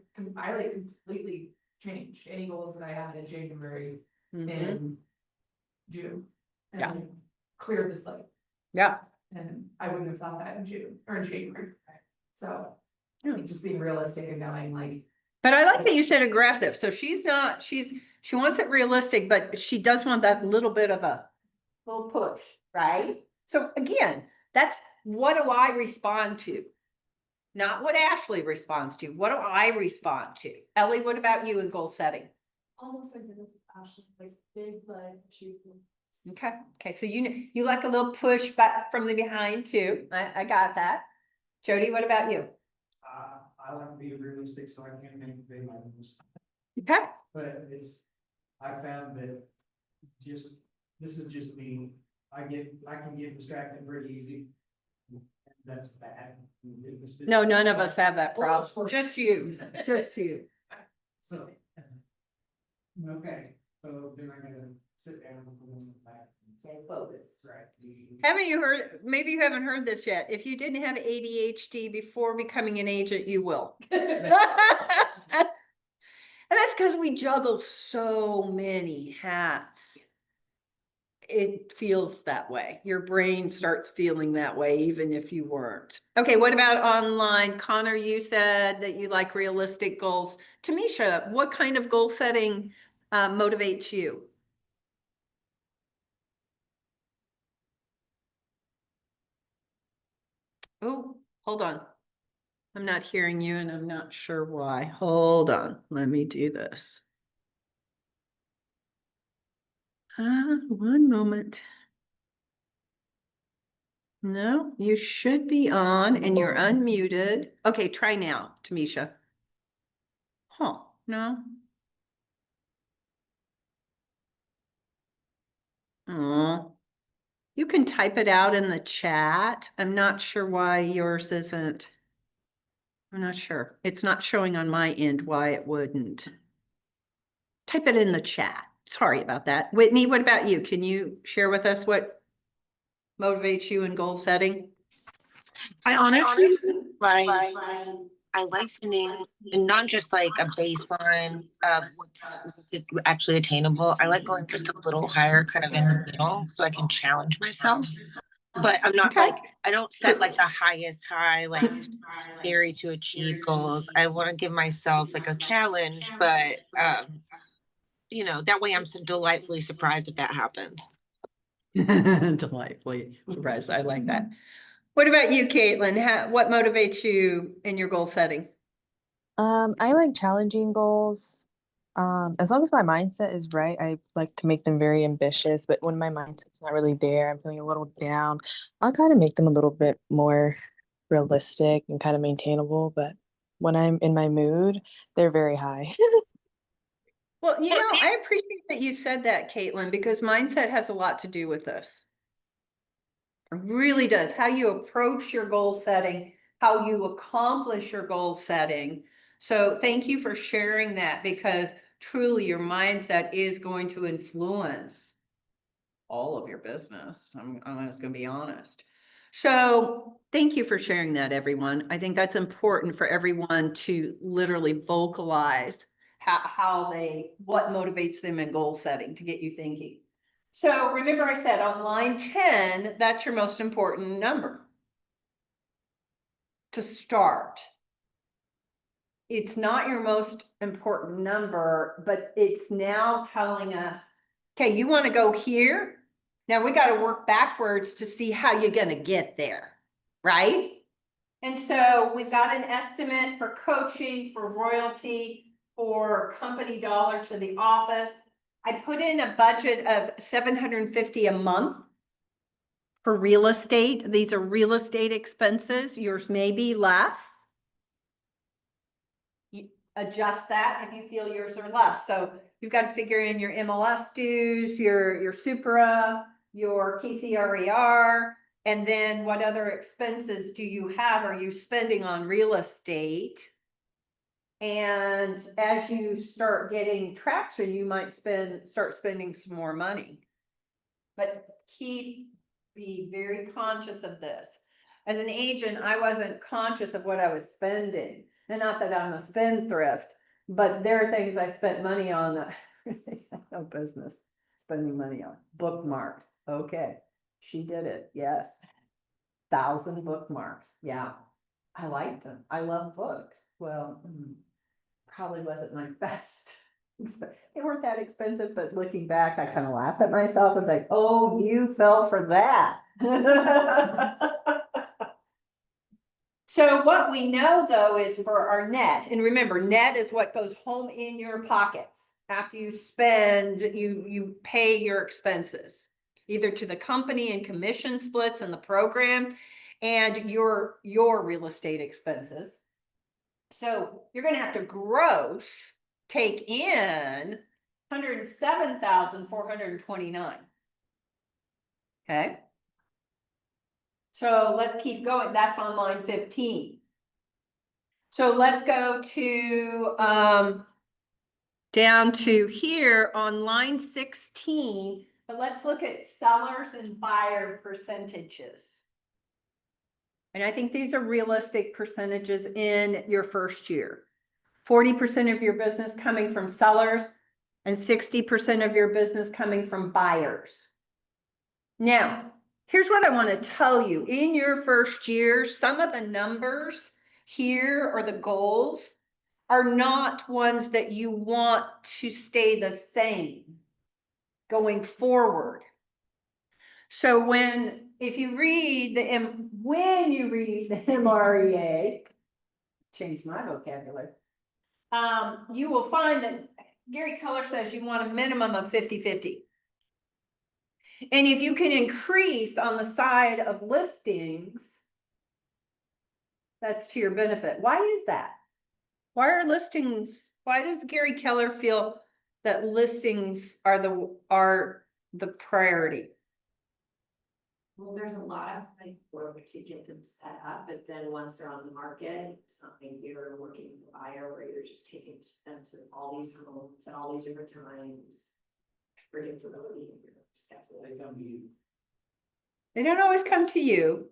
like completely changed any goals that I had in January Mhm. and June. Yeah. And cleared the slate, Yeah. and I wouldn't have thought that in June or in January. So, I Yeah. think just being realistic and knowing like, But I like that you said aggressive. So she wants it realistic, but she does want that little bit of a little push, right? So again, that's what do I respond to? Not what Ashley responds to. What do I respond to? Ellie, what about you in goal setting? Almost identical, Ashley, like big, but achievable. Okay, so you like a little push back from the behind too. I got that. Jody, what about you? I like to be realistic, so I can't make big items, Okay, but I found that this is just me, I can get distracted pretty easy. That's bad. no, none of us have that problem. Just you, just you. So. Okay, so then I gotta sit down and back. Stay focused. Right. Haven't you heard, maybe you haven't heard this yet. If you didn't have ADHD before becoming an agent, you will. And that's because we juggle so many hats. It feels that way. Your brain starts feeling that way, even if you weren't. Okay, what about online? Connor, you said that you like realistic goals. Tamisha, what kind of goal setting motivates you? Oh, hold on. I'm not hearing you and I'm not sure why. Hold on. Let me do this. One moment. No, you should be on and you're unmuted. Okay, try now, Tamisha. Huh, no. Oh, you can type it out in the chat. I'm not sure why yours isn't. I'm not sure. It's not showing on my end why it wouldn't. Type it in the chat. Sorry about that. Whitney, what about you? Can you share with us what motivates you in goal setting? I honestly like, I like setting, and not just like a baseline of what's actually attainable. I like going just a little higher, kind of in the middle, so I can challenge myself. But I'm not Okay. like, I don't set like the highest high, like scary to achieve goals. I want to give myself like a challenge, but that way I'm so delightfully surprised if that happens. Delightfully surprised. I like that. What about you, Caitlin? What motivates you in your goal setting? I like challenging goals. As long as my mindset is right, I like to make them very ambitious. But when my mindset's not really there, I'm feeling a little down, I'll kind of make them a little bit more realistic and kind of maintainable. But when I'm in my mood, they're very high. Well, I appreciate that you said that, Caitlin, because mindset has a lot to do with this. It really does. How you approach your goal setting, how you accomplish your goal setting. So thank you for sharing that because truly your mindset is going to influence all of your business. I'm just going to be honest. So thank you for sharing that, everyone. I think that's important for everyone to literally vocalize what motivates them in goal setting to get you thinking. So remember I said on line 10, that's your most important number to start. It's not your most important number, but it's now telling us, okay, you want to go here? Now we got to work backwards to see how you're going to get there, right? And so we've got an estimate for coaching, for royalty, for company dollar to the office. I put in a budget of $750 a month for real estate. These are real estate expenses. Yours may be less. You adjust that if you feel yours are less. So you've got to figure in your MLS dues, your Supra, your KCRER, and then what other expenses do you have? Are you spending on real estate? And as you start getting traction, you might start spending some more money. But be very conscious of this. As an agent, I wasn't conscious of what I was spending. And not that I'm a spendthrift, but there are things I spent money on that I have no business spending money on. Bookmarks. Okay. She did it. Yes. 1,000 bookmarks. Yeah. I liked them. I love books. Well, probably wasn't my best. They weren't that expensive, but looking back, I kind of laugh at myself and think, oh, you fell for that. So what we know though is for our net, and remember, net is what goes home in your pockets. After you spend, you pay your expenses, either to the company and commission splits in the program and your real estate expenses. So you're going to have to gross take in 107,429. Okay. So let's keep going. That's on line 15. So let's go to down to here on line 16, but let's look at sellers and buyer percentages. And I think these are realistic percentages in your first year. 40% of your business coming from sellers and 60% of your business coming from buyers. Now, here's what I want to tell you. In your first year, some of the numbers here or the goals are not ones that you want to stay the same going forward. So if you read when you read the MREA, change my vocabulary, you will find that Gary Keller says you want a minimum of 50-50. And if you can increase on the side of listings, that's to your benefit. Why is that? Why does Gary Keller feel that listings are the priority? Well, there's a lot of like work to get them set up, but then once they're on the market, it's not like you're working with a buyer where you're just taking them to all these homes at all these different times. Predictability in your schedule. They come to you. They don't always come to you.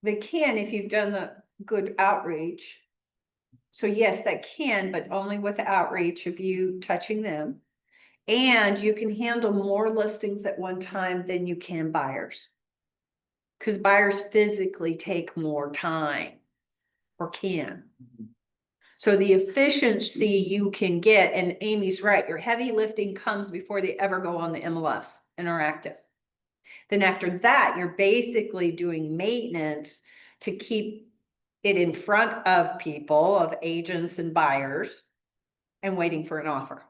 They can if you've done the good outreach. So yes, that can, but only with the outreach of you touching them. And you can handle more listings at one time than you can buyers. Because buyers physically take more time or can. So the efficiency you can get, and Amy's right, your heavy lifting comes before they ever go on the MLS and are active. Then after that, you're basically doing maintenance to keep it in front of people, of agents and buyers, and waiting for an offer.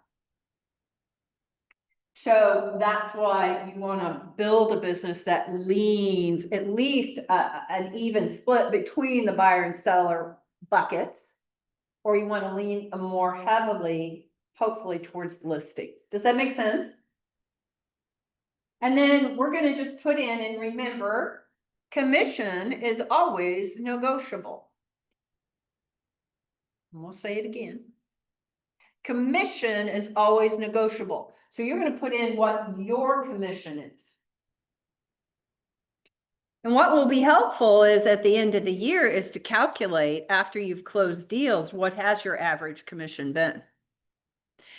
So that's why you want to build a business that leans at least an even split between the buyer and seller buckets. Or you want to lean more heavily, hopefully towards the listings. Does that make sense? And then we're going to just put in, and remember, commission is always negotiable. And we'll say it again. Commission is always negotiable. So you're going to put in what your commission is. And what will be helpful is at the end of the year is to calculate after you've closed deals, what has your average commission been?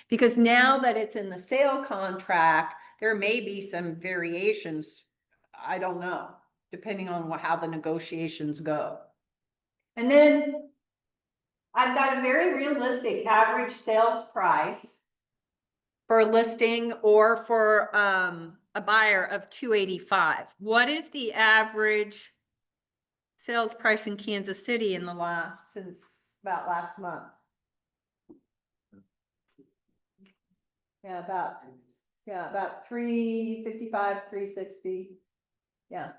Because now that it's in the sale contract, there may be some variations. I don't know, depending on how the negotiations go. And then I've got a very realistic average sales price for a listing or for a buyer of $285. What is the average sales price in Kansas City since about last month? Yeah, about 355, 360. Yeah.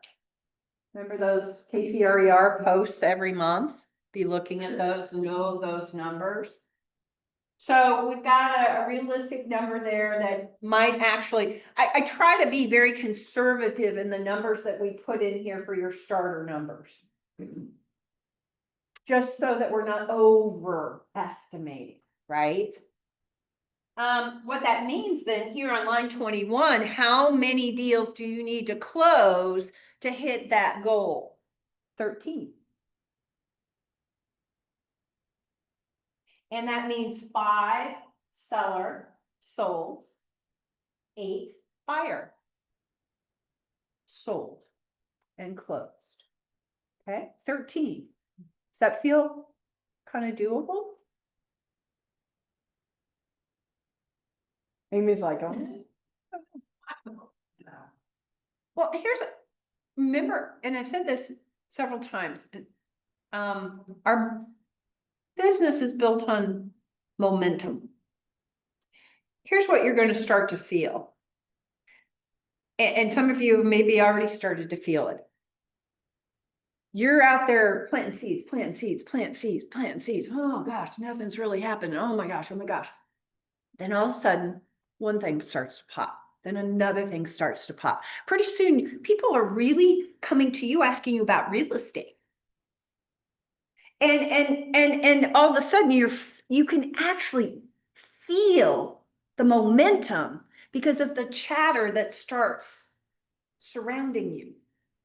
Remember those KCRER posts every month? Be looking at those, know those numbers. So we've got a realistic number there that might actually, I try to be very conservative in the numbers that we put in here for your starter numbers. Just so that we're not overestimating, right? What that means then here on line 21, how many deals do you need to close to hit that goal? 13. And that means 5 seller sold, 8 buyer sold and closed. Okay, 13. Does that feel kind of doable? Amy's like, oh. Well, remember, and I've said this several times, our business is built on momentum. Here's what you're going to start to feel. And some of you maybe already started to feel it. You're out there planting seeds, planting seeds, planting seeds, planting seeds. Oh gosh, nothing's really happening. Oh my gosh, oh my gosh. Then all of a sudden, one thing starts to pop. Then another thing starts to pop. Pretty soon, people are really coming to you asking you about real estate. And all of a sudden you can actually feel the momentum because of the chatter that starts surrounding you,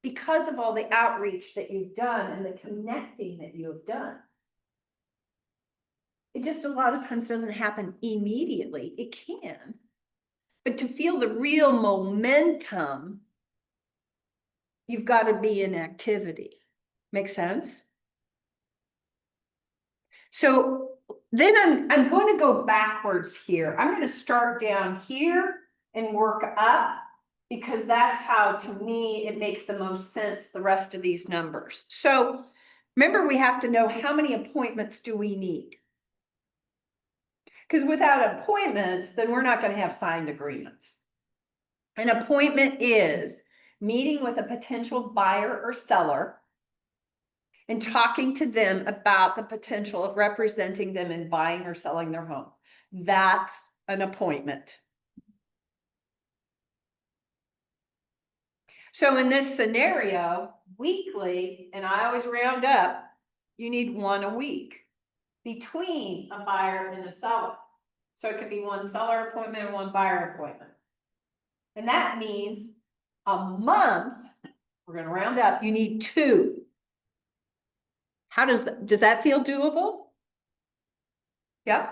because of all the outreach that you've done and the connecting that you have done. It just a lot of times doesn't happen immediately. It can, but to feel the real momentum, you've got to be in activity. Make sense? So then I'm going to go backwards here. I'm going to start down here and work up because that's how, to me, it makes the most sense, the rest of these numbers. So remember, we have to know how many appointments do we need? Because without appointments, then we're not going to have signed agreements. An appointment is meeting with a potential buyer or seller and talking to them about the potential of representing them in buying or selling their home. That's an appointment. So in this scenario, weekly, and I always round up, you need 1 a week between a buyer and a seller. So it could be 1 seller appointment and 1 buyer appointment. And that means a month, we're going to round up, you need 2. How does that feel doable? Yeah.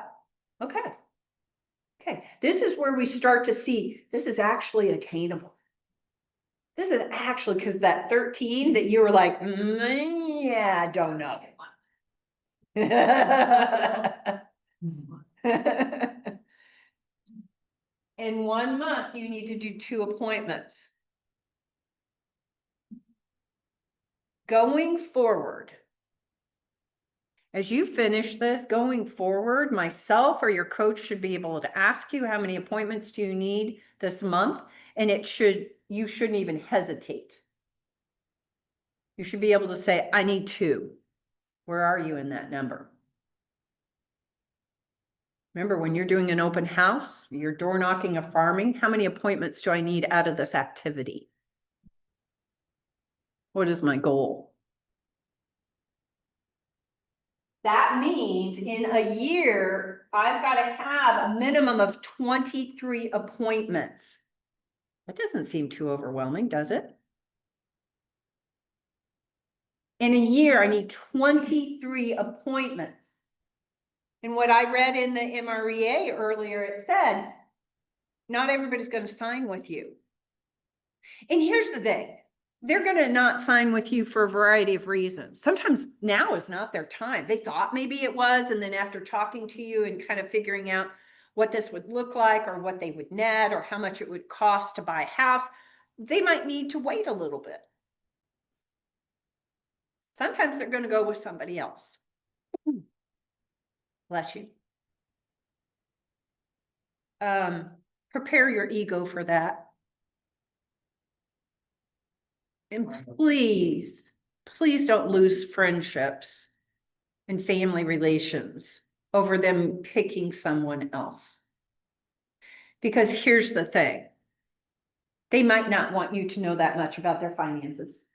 Okay. Okay. This is where we start to see this is actually attainable. This is actually, because that 13 that you were like, yeah, I don't know. In 1 month, you need to do 2 appointments. going forward, as you finish this, going forward, myself or your coach should be able to ask you how many appointments do you need this month? And you shouldn't even hesitate. You should be able to say, I need 2. Where are you in that number? Remember, when you're doing an open house, you're door knocking or farming, how many appointments do I need out of this activity? What is my goal? That means in a year, I've got to have a minimum of 23 appointments. That doesn't seem too overwhelming, does it? In a year, I need 23 appointments. And what I read in the MREA earlier, it said, not everybody's going to sign with you. And here's the thing. They're going to not sign with you for a variety of reasons. Sometimes now is not their time. They thought maybe it was. And then after talking to you and kind of figuring out what this would look like or what they would net or how much it would cost to buy a house, they might need to wait a little bit. Sometimes they're going to go with somebody else. Bless you. Prepare your ego for that. And please, please don't lose friendships and family relations over them picking someone else. Because here's the thing. They might not want you to know that much about their finances.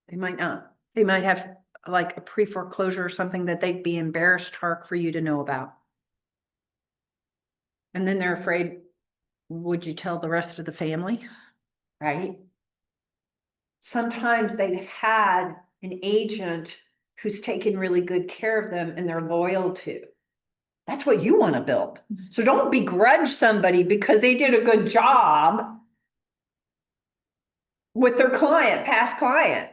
They might not. They might have like a pre-foreclosure or something that they'd be embarrassed for you to know about. And then they're afraid, would you tell the rest of the family? Right? Sometimes they've had an agent who's taken really good care of them and they're loyal to. That's what you want to build. So don't begrudge somebody because they did a good job with their client, past client.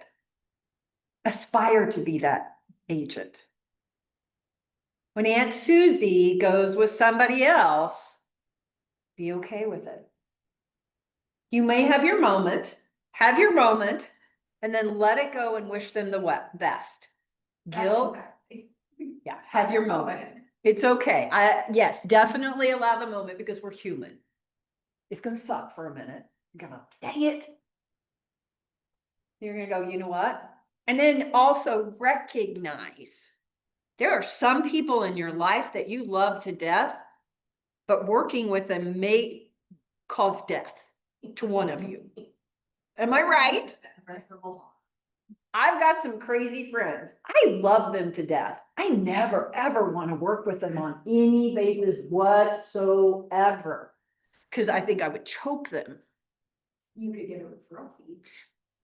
Aspire to be that agent. When Aunt Susie goes with somebody else, be okay with it. You may have your moment, and then let it go and wish them the best. Guilt, yeah, have your moment. It's okay. Yes, definitely allow the moment because we're human. It's gonna suck for a minute. You're gonna, dang it. You're gonna go, you know what? And then also recognize there are some people in your life that you love to death, but working with them may cause death to one of you. Am I right? I've got some crazy friends. I love them to death. I never, ever want to work with them on any basis whatsoever. Because I think I would choke them. You could get a referral fee.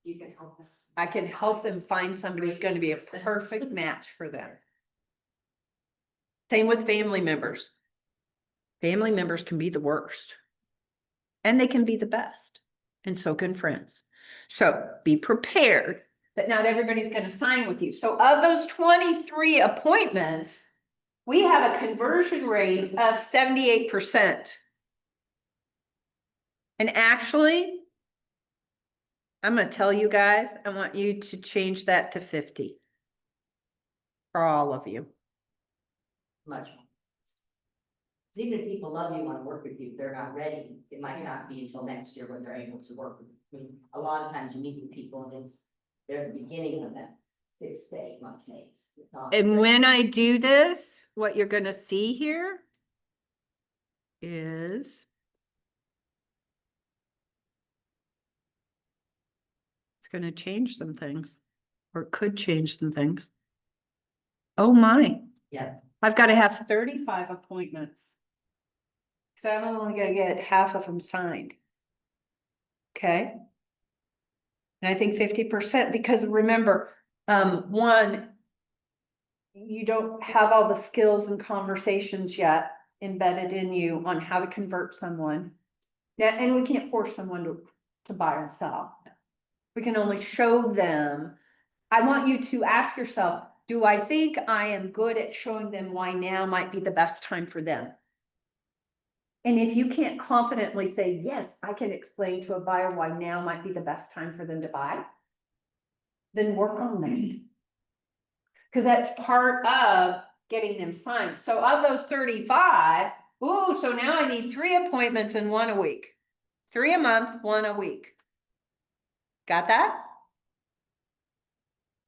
You can help them. I can help them find somebody who's going to be a perfect match for them. Same with family members. Family members can be the worst. And they can be the best. And so can friends. So be prepared that not everybody's going to sign with you. So of those 23 appointments, we have a conversion rate of 78%. And actually, I'm going to tell you guys, I want you to change that to 50 for all of you. Much. Even if people love you and want to work with you, if they're not ready, it might not be until next year when they're able to work with you. I mean, a lot of times you meet with people and they're at the beginning of that 6 to 8 month phase. And when I do this, what you're going to see here is it's going to change some things, or it could change some things. Oh my. Yeah. I've got to have 35 appointments. So I'm only going to get half of them signed. Okay. And I think 50%, because remember, one, you don't have all the skills and conversations yet embedded in you on how to convert someone. Yeah, and we can't force someone to buy or sell. We can only show them. I want you to ask yourself, do I think I am good at showing them why now might be the best time for them? And if you can't confidently say, yes, I can explain to a buyer why now might be the best time for them to buy, then work on that. Because that's part of getting them signed. So of those 35, ooh, so now I need 3 appointments and 1 a week. 3 a month, 1 a week. Got that?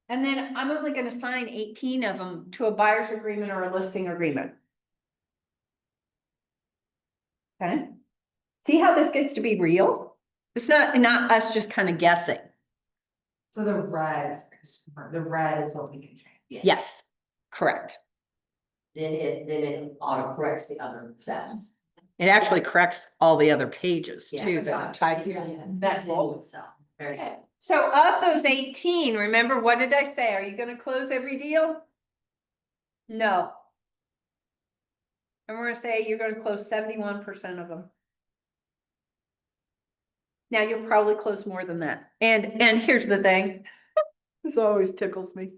And then I'm only gonna sign 18 of them to a buyer's agreement or a listing agreement. Okay? See how this gets to be real? It's not us just kind of guessing. So the red is what we can change. Yes, correct. Then it auto corrects the other cells. It actually corrects all the other pages Yeah. too that are tied Yeah, to. that's all itself. Very good. So of those 18, remember, what did I say? Are you gonna close every deal? No. And we're gonna say you're gonna close 71% of them. Now you'll probably close more than that. And here's the thing. This always tickles me.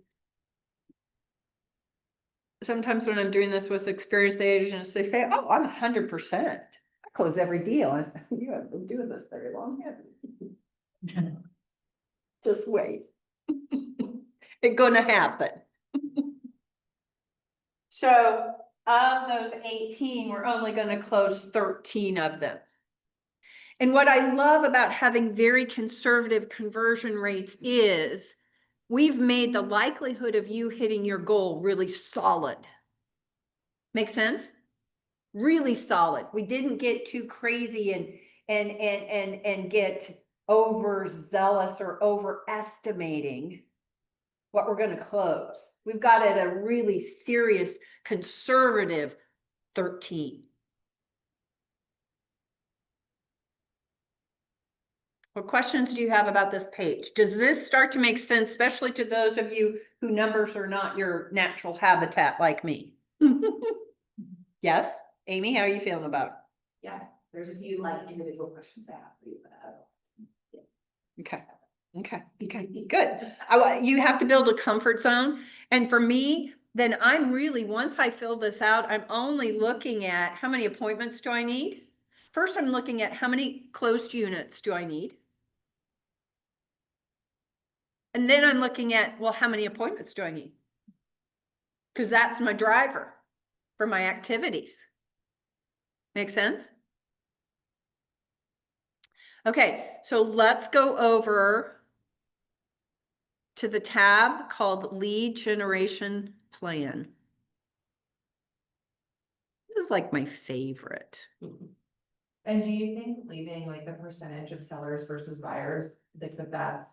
Sometimes when I'm doing this with experienced agents, they say, oh, I'm 100%. I close every deal. I say, you haven't been doing this very long, have you? Just wait. It's gonna happen. So of those 18, we're only gonna close 13 of them. And what I love about having very conservative conversion rates is we've made the likelihood of you hitting your goal really solid. Make sense? Really solid. We didn't get too crazy and get overzealous or overestimating what we're going to close. We've got it a really serious conservative 13. What questions do you have about this page? Does this start to make sense, especially to those of you who numbers are not your natural habitat like me? Yes? Amy, how are you feeling about it? Yeah, there's a few like individual questions I have for you, but I don't. Okay. Okay, good. You have to build a comfort zone. And for me, then I'm really, once I fill this out, I'm only looking at how many appointments do I need? First, I'm looking at how many closed units do I need? And then I'm looking at, well, how many appointments do I need? Because that's my driver for my activities. Make sense? Okay, so let's go over to the tab called Lead Generation Plan. This is like my favorite. And do you think leaving like the percentage of sellers versus buyers, like that's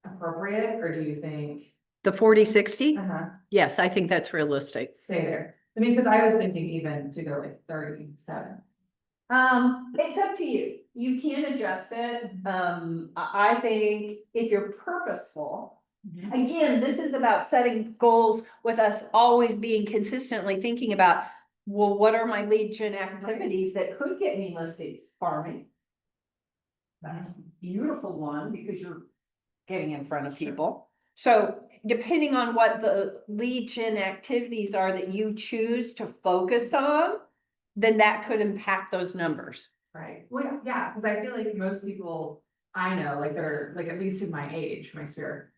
appropriate, or do you think? The 40-60? Uh-huh, Yes, I think that's realistic. stay there? I mean, because I was thinking even to go like 37. It's up to you. You can adjust it. I think if you're purposeful, again, this is about setting goals with us always being consistently thinking about, well, what are my lead gen activities that could get me listings? Farming. That's a beautiful one because you're getting in front of people. So depending on what the lead gen activities are that you choose to focus on, then that could impact those numbers. Right, well, yeah, because I feel like most people I know, like that are like at least in my age, my sphere,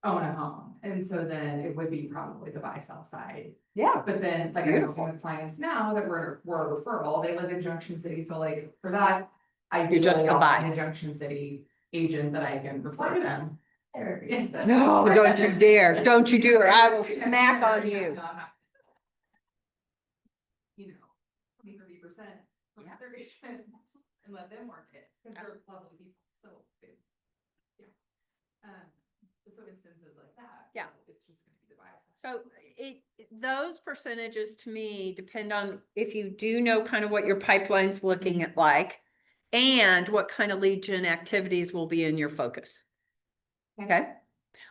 own a home, and so then it would be probably the buy sell side. Yeah. But then, like, I'm working with clients now that were a referral, they live in Junction City, so like, for that, I do just go I'll buy. find a Junction City agent that I can refer them. No, don't you dare. Don't you do it. I will smack on you. No, I'm not. You know, 20-30% from their agent and let them work it, because they're lovely people, so. Yeah. So instances like that. Yeah. It's just gonna be the bias. So those percentages to me depend on if you do know kind of what your pipeline's looking at like and what kind of lead gen activities will be in your focus. Okay,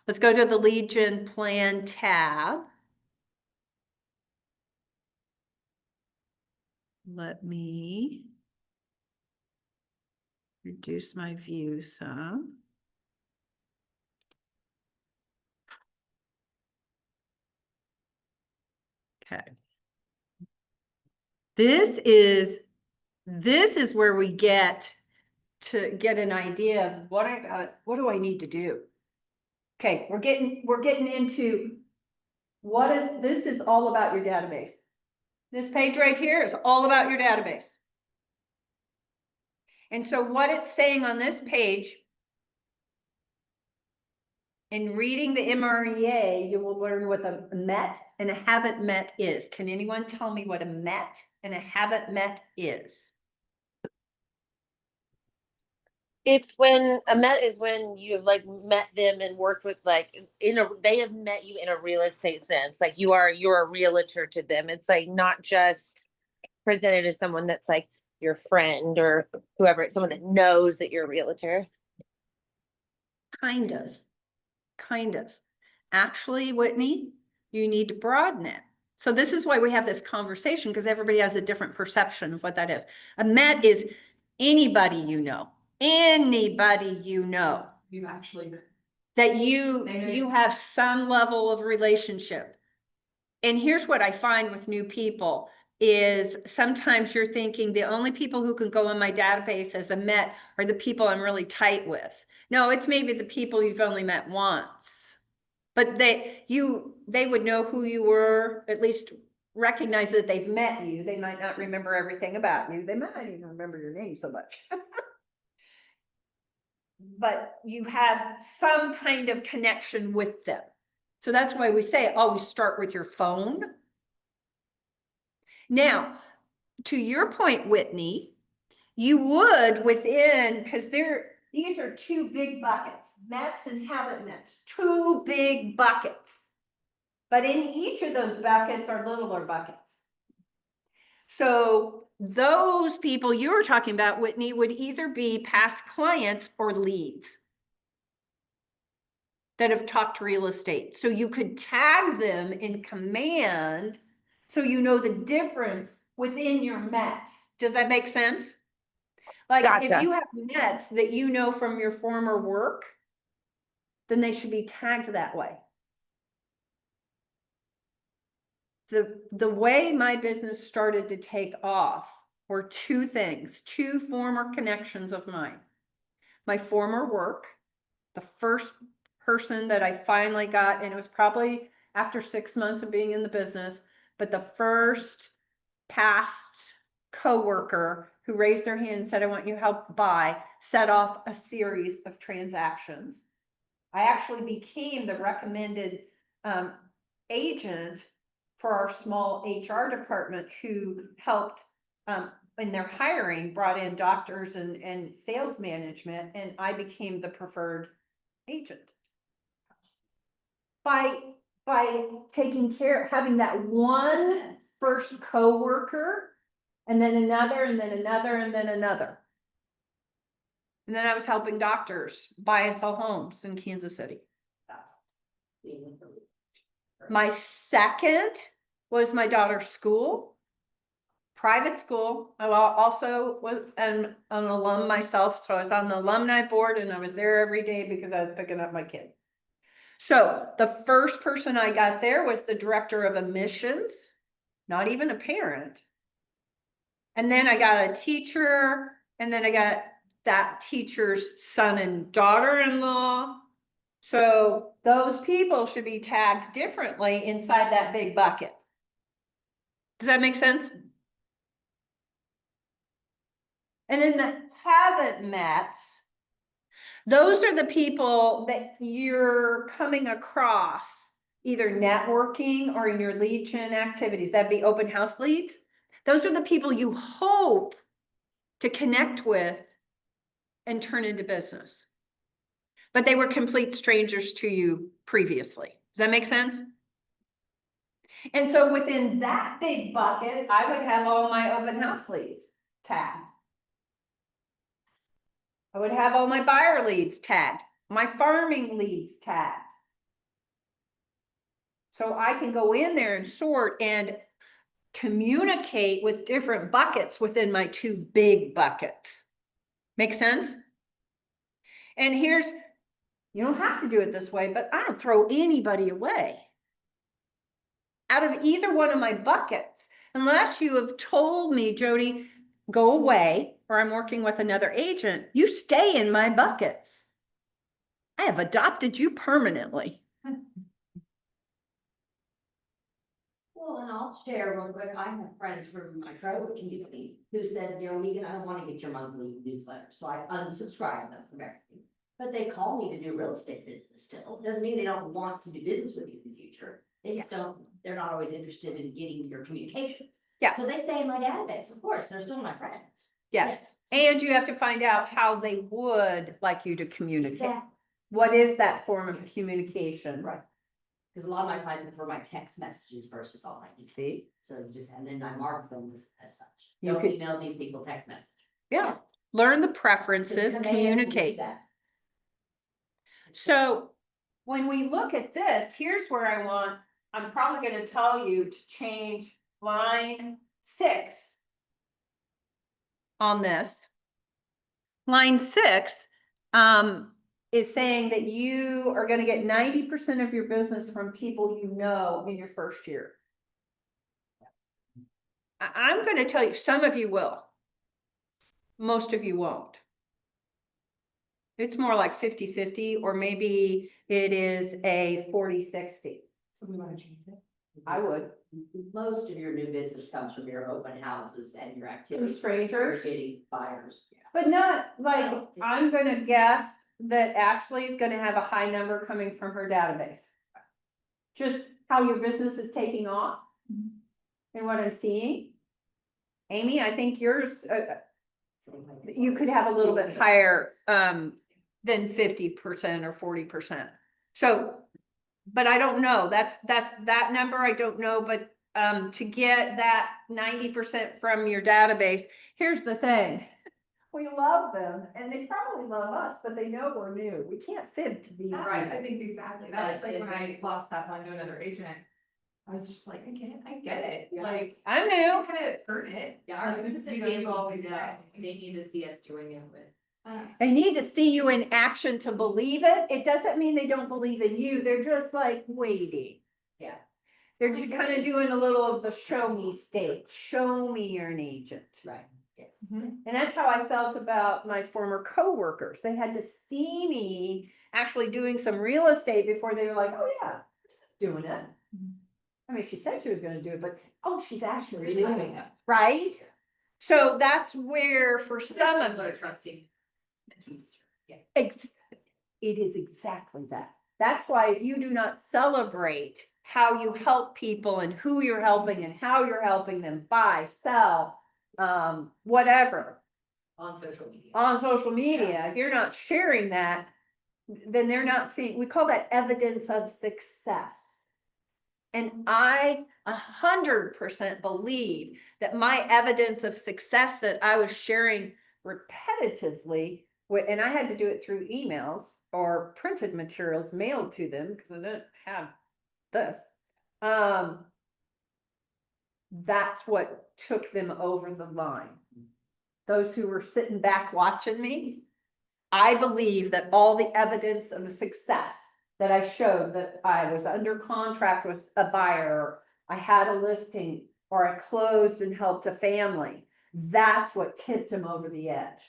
let's go to the lead gen plan tab. Let me reduce my view some. Okay. This is This is where we get to get an idea of what do I need to do? Okay, we're getting into this is all about your database. This page right here is all about your database. And so what it's saying on this page, in reading the MREA, you will learn what a met and a haven't met is. Can anyone tell me what a met and a haven't met is? It's when a met is when you have like met them and worked with like they have met you in a real estate sense. Like you're a realtor to them. It's like not just presented as someone that's like your friend or whoever, it's someone that knows that you're a realtor. Kind of. Actually, Whitney, you need to broaden it. So this is why we have this conversation, because everybody has a different perception of what that is. A met is anybody you know. Anybody you know. You've actually. That you have some level of relationship. And here's what I find with new people is sometimes you're thinking the only people who can go in my database as a met are the people I'm really tight with. No, it's maybe the people you've only met once. But they would know who you were, at least recognize that they've met you. They might not remember everything about you. They might not even remember your name so much. But you have some kind of connection with them. So that's why we say always start with your phone. Now, to your point, Whitney, you would because these are two big buckets, mets and haven't mets, two big buckets. But in each of those buckets are littler buckets. So those people you were talking about, Whitney, would either be past clients or leads that have talked real estate. So you could tag them in command so you know the difference within your mets. Does that make sense? Like Gotcha. if you have mets that you know from your former work, then they should be tagged that way. The way my business started to take off were two things, two former connections of mine. My former work, the first person that I finally got, and it was probably after 6 months of being in the business, but the first past coworker who raised their hand and said, I want you help buy, set off a series of transactions. I actually became the recommended agent for our small HR department who helped in their hiring, brought in doctors and sales management, and I became the preferred agent. By taking care, having that one first coworker, and then another, and then another, and then another. And then I was helping doctors buy and sell homes in Kansas City. My second was my daughter's school, private school. I also was an alum myself, so I was on the alumni board and I was there every day because I was picking up my kid. So the first person I got there was the director of admissions, not even a parent. And then I got a teacher, and then I got that teacher's son and daughter-in-law. So those people should be tagged differently inside that big bucket. Does that make sense? And then the haven't met, those are the people that you're coming across either networking or in your lead gen activities. That'd be open house leads. Those are the people you hope to connect with and turn into business. But they were complete strangers to you previously. Does that make sense? And so within that big bucket, I would have all my open house leads tagged. I would have all my buyer leads tagged, my farming leads tagged. So I can go in there and sort and communicate with different buckets within my two big buckets. Make sense? And here's, you don't have to do it this way, but I don't throw anybody away out of either one of my buckets, unless you have told me, Jody, go away or I'm working with another agent, you stay in my buckets. I have adopted you permanently. Well, and I'll share real quick, I have friends from my tribal community who said, you know, Megan, I don't wanna get your monthly newsletter, so I unsubscribed them from everything. But they call me to do real estate business still, doesn't mean they don't want to do business with you in the future. They just don't, they're not always interested in getting your communications. Yeah. So they stay in my database, of course, they're still my friends. Yes. And you have to find out how they would like you to communicate. Exactly. What is that form of communication? Right. Cause a lot of my clients prefer my text messages versus all my emails. See? So you just, and then I mark them as such. You Don't could- email these people text message. Yeah. Learn the Just preferences, command them to do communicate. that. So when we look at this, here's where I'm probably gonna tell you to change line 6 on this. Line 6, is saying that you are gonna get 90% of your business from people you know in your first year. I'm gonna tell you, some of you will. Most of you won't. It's more like 50-50, or maybe it is a 40-60. So we wanna change it. I would. Most of your new business comes from your open houses and your activities. From strangers. You're getting buyers. But not like, I'm gonna guess that Ashley's gonna have a high number coming from her database. Just how your business is taking off. And what I'm seeing. Amy, I think yours, you could have a little bit higher, than 50% or 40%. So, but I don't know, that's that number, I don't know, but, to get that 90% from your database, here's the thing. We love them and they probably love us, but they know we're new. We can't fib to these. Right, I think exactly, that was like when I lost that one to another agent. I was just like, I get it, Yeah. like, I'm you new. kind of earn it. Yeah, our Like, limits you and know, games you always know. they need to see us doing it with. They need to see you in action to believe it. It doesn't mean they don't believe in you. They're just like waiting. Yeah. They're just kind of doing a little of the show me state. Show me you're an agent. Right, yes. And that's how I felt about my former coworkers. They had to see me actually doing some real estate before they were like, oh yeah, this is doing it. I mean, she said she was gonna do it, but oh, she's actually doing it, right? So that's where for some of They're you, trusting. Yeah. it is exactly that. That's why if you do not celebrate how you help people and who you're helping and how you're helping them buy, sell, whatever, On social media. on social media, if you're not sharing that, then they're not seeing, we call that evidence of success. And I 100% believe that my evidence of success that I was sharing repetitively, and I had to do it through emails or printed materials mailed to them because I didn't have this. That's what took them over the line. Those who were sitting back watching me, I believe that all the evidence of success that I showed, that I was under contract with a buyer, I had a listing, or I closed and helped a family, that's what tipped them over the edge.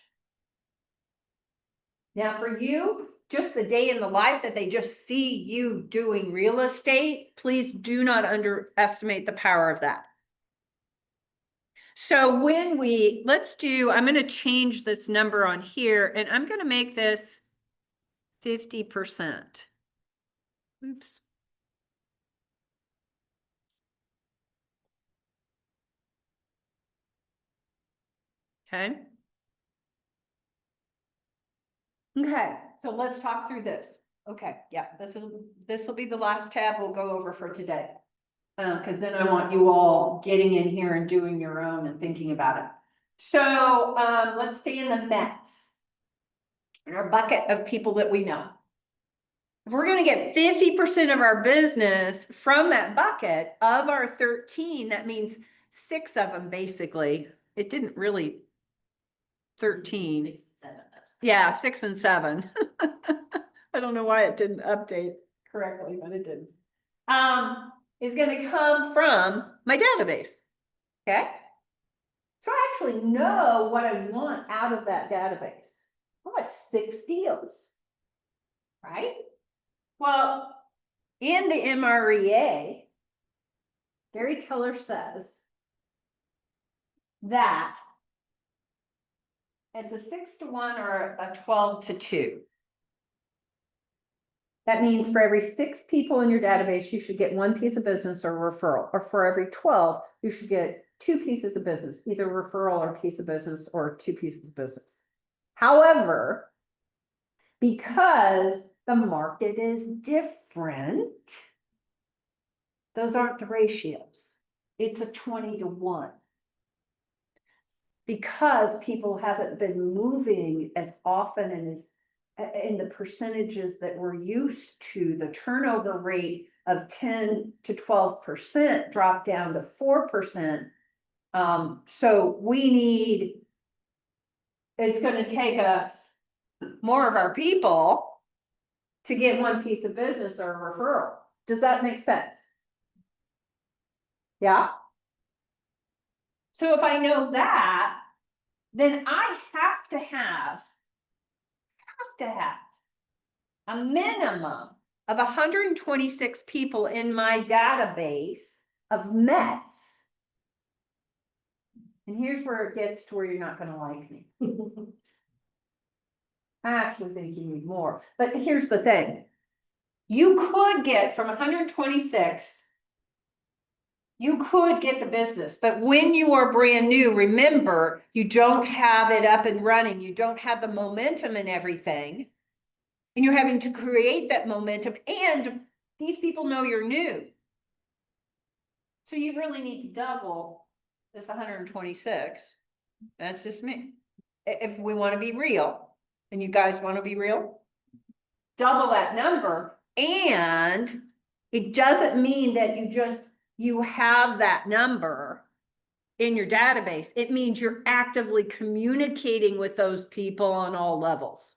Now for you, just the day in the life that they just see you doing real estate, please do not underestimate the power of that. So when I'm going to change this number on here and I'm going to make this 50%. Oops. Okay. Okay, so let's talk through this. Okay, yeah, this will be the last tab we'll go over for today. Because then I want you all getting in here and doing your own and thinking about it. So let's stay in the Mets. In our bucket of people that we know. If we're gonna get 50% of our business from that bucket of our 13, that means 6 of them basically. It didn't really 13. 6 and 7, that's. Yeah, 6 and 7. I don't know why it didn't update correctly, but it didn't. Is gonna come from my database. Okay? So I actually know what I want out of that database. I want 6 deals. Right? Well, in the MREA, Gary Keller says that it's a 6-to-1 or a 12-to-2. That means for every 6 people in your database, you should get 1 piece of business or referral, or for every 12, you should get 2 pieces of business, either referral or piece of business or 2 pieces of business. However, because the market is different, those aren't the ratios. It's a 20-to-1. Because people haven't been moving as often and as in the percentages that we're used to, the turnover rate of 10 to 12% dropped down to 4%. So it's gonna take us more of our people to get 1 piece of business or a referral. Does that make sense? Yeah? So if I know that, then I have to have a minimum of 126 people in my database of Mets. And here's where it gets to where you're not gonna like me. I actually think you need more, but here's the thing. You could get from 126, you could get the business, but when you are brand new, remember, you don't have it up and running. You don't have the momentum and everything. And you're having to create that momentum, and these people know you're new. So you really need to double this 126. That's just me. If we want to be real, and you guys want to be real, double that number. And it doesn't mean that you have that number in your database. It means you're actively communicating with those people on all levels.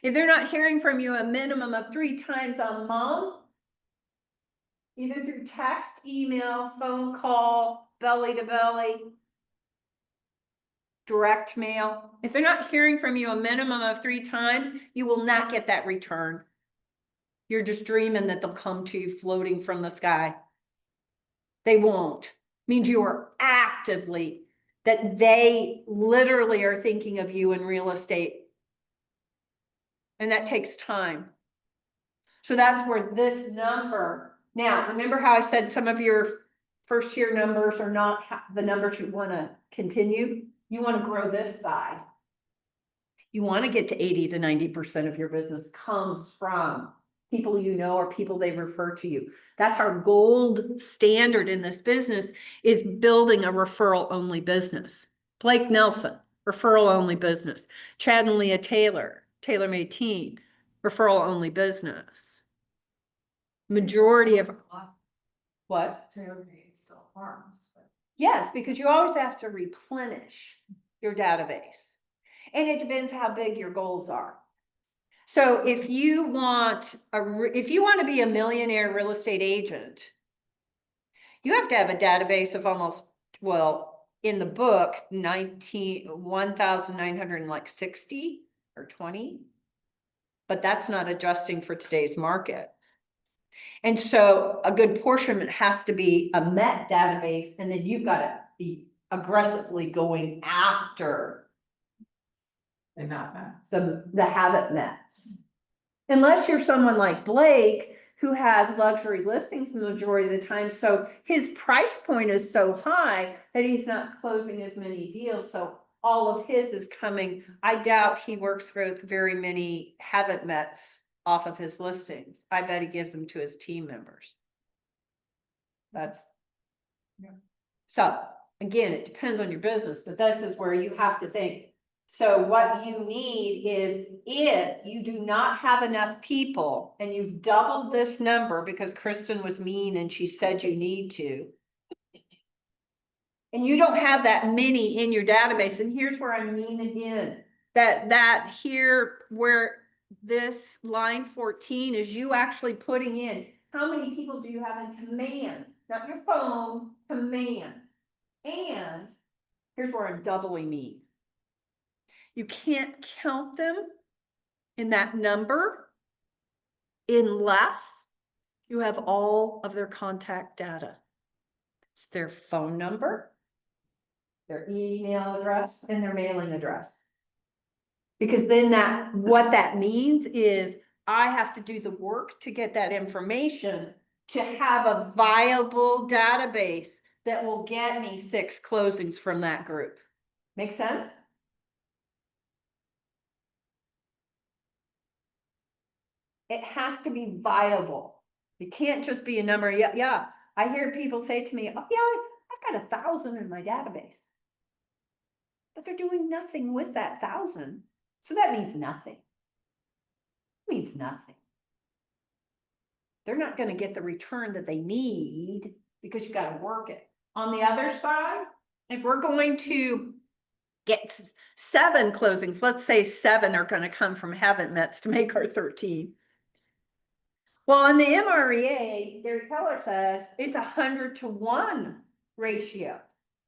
If they're not hearing from you a minimum of 3 times a month, either through text, email, phone call, belly to belly, direct mail, if they're not hearing from you a minimum of 3 times, you will not get that return. You're just dreaming that they'll come to you floating from the sky. They won't. It means you are actively, that they literally are thinking of you in real estate. And that takes time. So that's where this number, now, remember how I said some of your first year numbers are not the numbers you want to continue? You want to grow this side. You want to get to 80 to 90% of your business comes from people you know or people they refer to you. That's our gold standard in this business, is building a referral only business. Blake Nelson, referral only business. Chad and Leah Taylor, Taylor Made Team, referral only business. Majority of what? Taylor made still farms, but. Yes, because you always have to replenish your database. And it depends how big your goals are. So if you want to be a millionaire real estate agent, you have to have a database of almost, well, in the book, 1,960 or 20. But that's not adjusting for today's market. And so a good portion of it has to be a Met database, and then you've got to be aggressively going after They're not bad. the habit Mets. Unless you're someone like Blake, who has luxury listings the majority of the time, so his price point is so high that he's not closing as many deals, so all of his is coming. I doubt he works with very many haven't Mets off of his listings. I bet he gives them to his team members. That's. Yeah. So again, it depends on your business, but this is where you have to think. So what you need is, if you do not have enough people and you've doubled this number because Kristen was mean and she said you need to, and you don't have that many in your database, and here's where I mean again, that here where this line 14 is you actually putting in, how many people do you have in command? Not your phone, command. And here's where I'm doubly mean. You can't count them in that number unless you have all of their contact data. It's their phone number, their email address, and their mailing address. Because then what that means is I have to do the work to get that information to have a viable database that will get me 6 closings from that group. Make sense? It has to be viable. It can't just be a number. Yeah. I hear people say to me, oh yeah, I've got 1,000 in my database. But they're doing nothing with that 1,000. So that means nothing. It means nothing. They're not going to get the return that they need because you got to work it. On the other side, if we're going to get 7 closings, let's say 7 are going to come from haven't mets to make our 13. Well, in the MREA, Gary Keller says it's 100-to-1 ratio.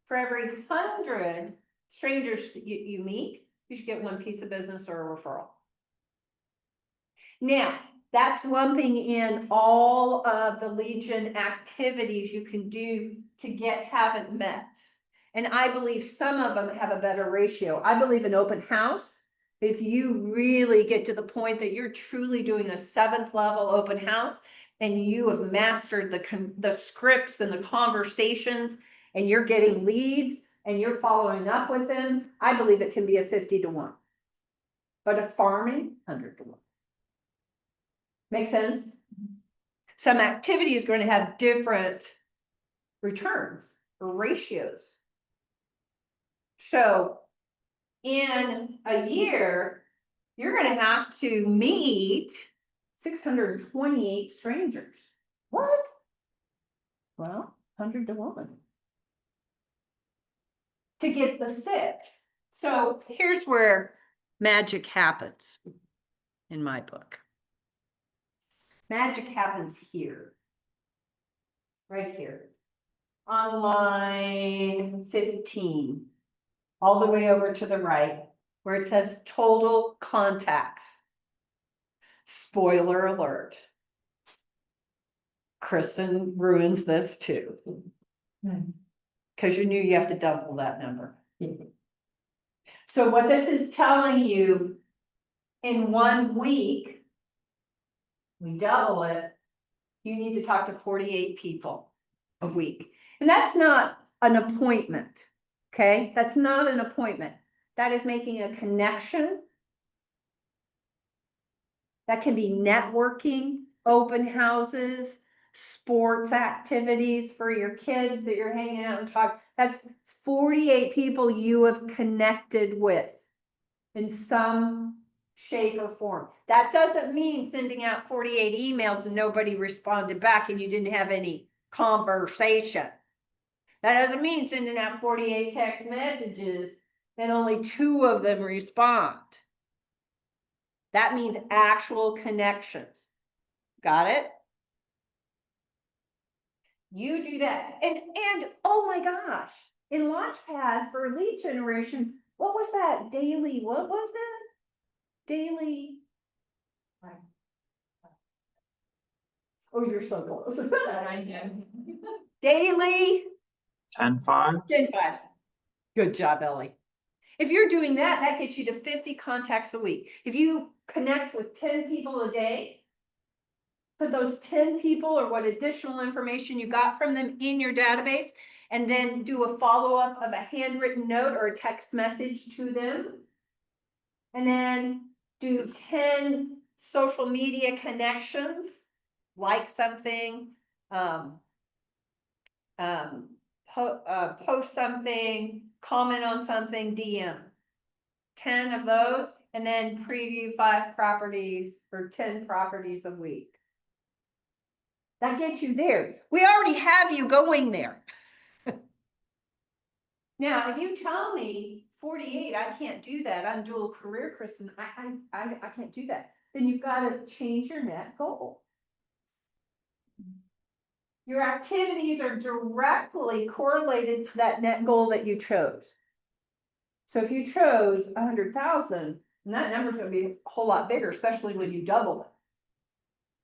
For every 100 strangers that you meet, you should get 1 piece of business or a referral. Now, that's lumping in all of the Legion activities you can do to get haven't mets. And I believe some of them have a better ratio. I believe an open house, if you really get to the point that you're truly doing a 7th level open house and you have mastered the scripts and the conversations and you're getting leads and you're following up with them, I believe it can be a 50-to-1. But a farming, 100-to-1. Make sense? Some activity is going to have different returns or ratios. So in a year, you're going to have to meet 628 strangers. What? Well, 100-to-1 to get the 6. So here's where magic happens in my book. Magic happens here, right here, on line 15, all the way over to the right, where it says total contacts. Spoiler alert. Kristen ruins this too. Because you knew you have to double that number. So what this is telling you, in 1 week, we double it, you need to talk to 48 people a week. And that's not an appointment, okay? That's not an appointment. That is making a connection. That can be networking, open houses, sports activities for your kids that you're hanging out and talk. That's 48 people you have connected with in some shape or form. That doesn't mean sending out 48 emails and nobody responded back and you didn't have any conversation. That doesn't mean sending out 48 text messages and only 2 of them respond. That means actual connections. Got it? You do that. And oh my gosh, in Launchpad for lead generation, what was that daily? What was that? Daily. Oh, you're so close. Daily 10-5. 10-5. Good job, Ellie. If you're doing that, that gets you to 50 contacts a week. If you connect with 10 people a day, put those 10 people or what additional information you got from them in your database, and then do a follow-up of a handwritten note or a text message to them. And then do 10 social media connections, like something, post something, comment on something, DM. 10 of those, and then preview 5 properties or 10 properties a week. That gets you there. We already have you going there. Now, if you tell me 48, I can't do that. I'm dual career, Kristen. I can't do that. Then you've got to change your net goal. your activities are directly correlated to that net goal that you chose. So if you chose 100,000, and that number's gonna be a whole lot bigger, especially when you double it.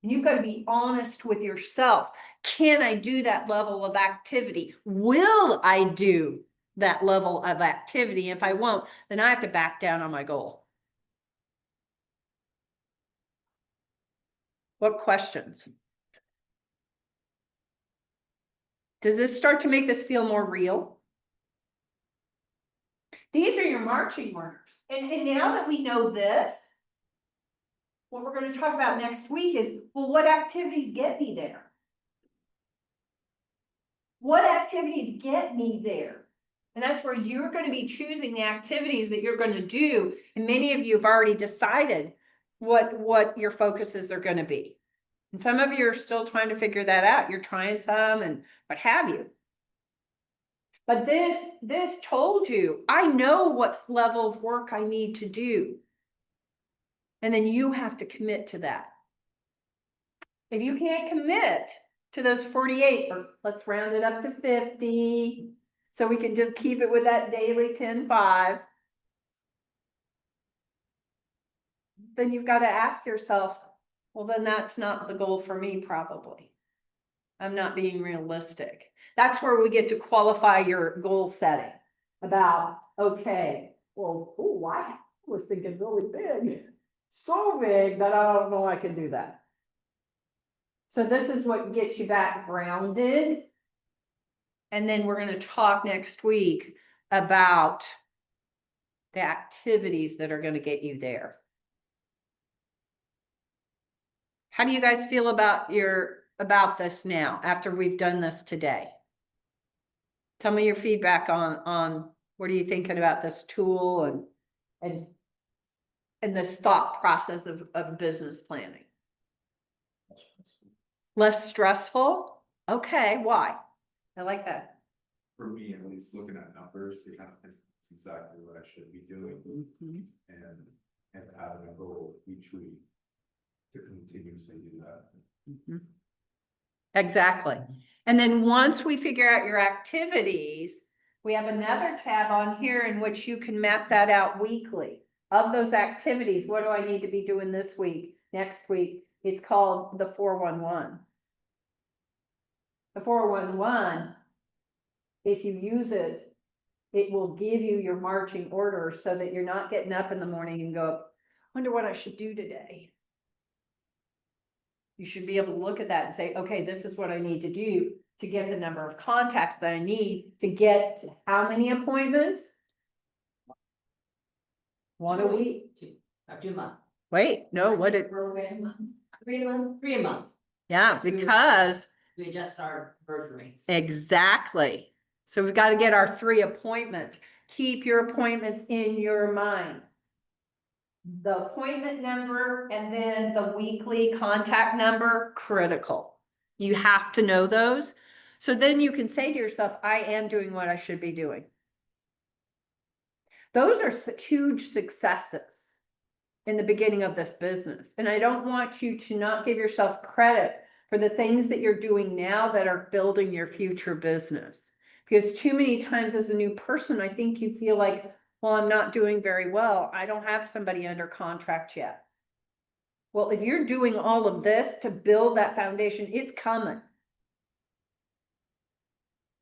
And you've got to be honest with yourself. Can I do that level of activity? Will I do that level of activity? If I won't, then I have to back down on my goal. What questions? Does this start to make this feel more real? These are your marching orders. And now that we know this, what we're going to talk about next week is, well, what activities get me there? What activities get me there? And that's where you're going to be choosing the activities that you're going to do. And many of you have already decided what your focuses are going to be. And some of you are still trying to figure that out. You're trying some and what have you. But this told you, I know what level of work I need to do. And then you have to commit to that. If you can't commit to those 48, or let's round it up to 50, so we can just keep it with that daily 10-5, then you've got to ask yourself, well, then that's not the goal for me, probably. I'm not being realistic. That's where we get to qualify your goal setting about, okay, well, oh, I was thinking really big, so big that I don't know I can do that. So this is what gets you back grounded. And then we're going to talk next week about the activities that are going to get you there. How do you guys feel about this now after we've done this today? Tell me your feedback on what are you thinking about this tool and this thought process of business planning. Less stressful? Okay, why? I like that. For me, at least looking at numbers, to kind of think it's exactly what I should be doing and having a goal each week to continuously do that. Exactly. And then once we figure out your activities, we have another tab on here in which you can map that out weekly. Of those activities, what do I need to be doing this week, next week? It's called the 411. The 411, if you use it, it will give you your marching orders so that you're not getting up in the morning and go, wonder what I should do today. You should be able to look at that and say, okay, this is what I need to do to get the number of contacts that I need to get how many appointments? 1 a week. 2 months. Wait, no, what did, 3 a month. yeah, because We adjust our conversion rates. exactly. So we've got to get our 3 appointments. Keep your appointments in your mind. The appointment number and then the weekly contact number, critical. You have to know those. So then you can say to yourself, I am doing what I should be doing. Those are huge successes in the beginning of this business. And I don't want you to not give yourself credit for the things that you're doing now that are building your future business. Because too many times as a new person, I think you feel like, well, I'm not doing very well. I don't have somebody under contract yet. Well, if you're doing all of this to build that foundation, it's coming.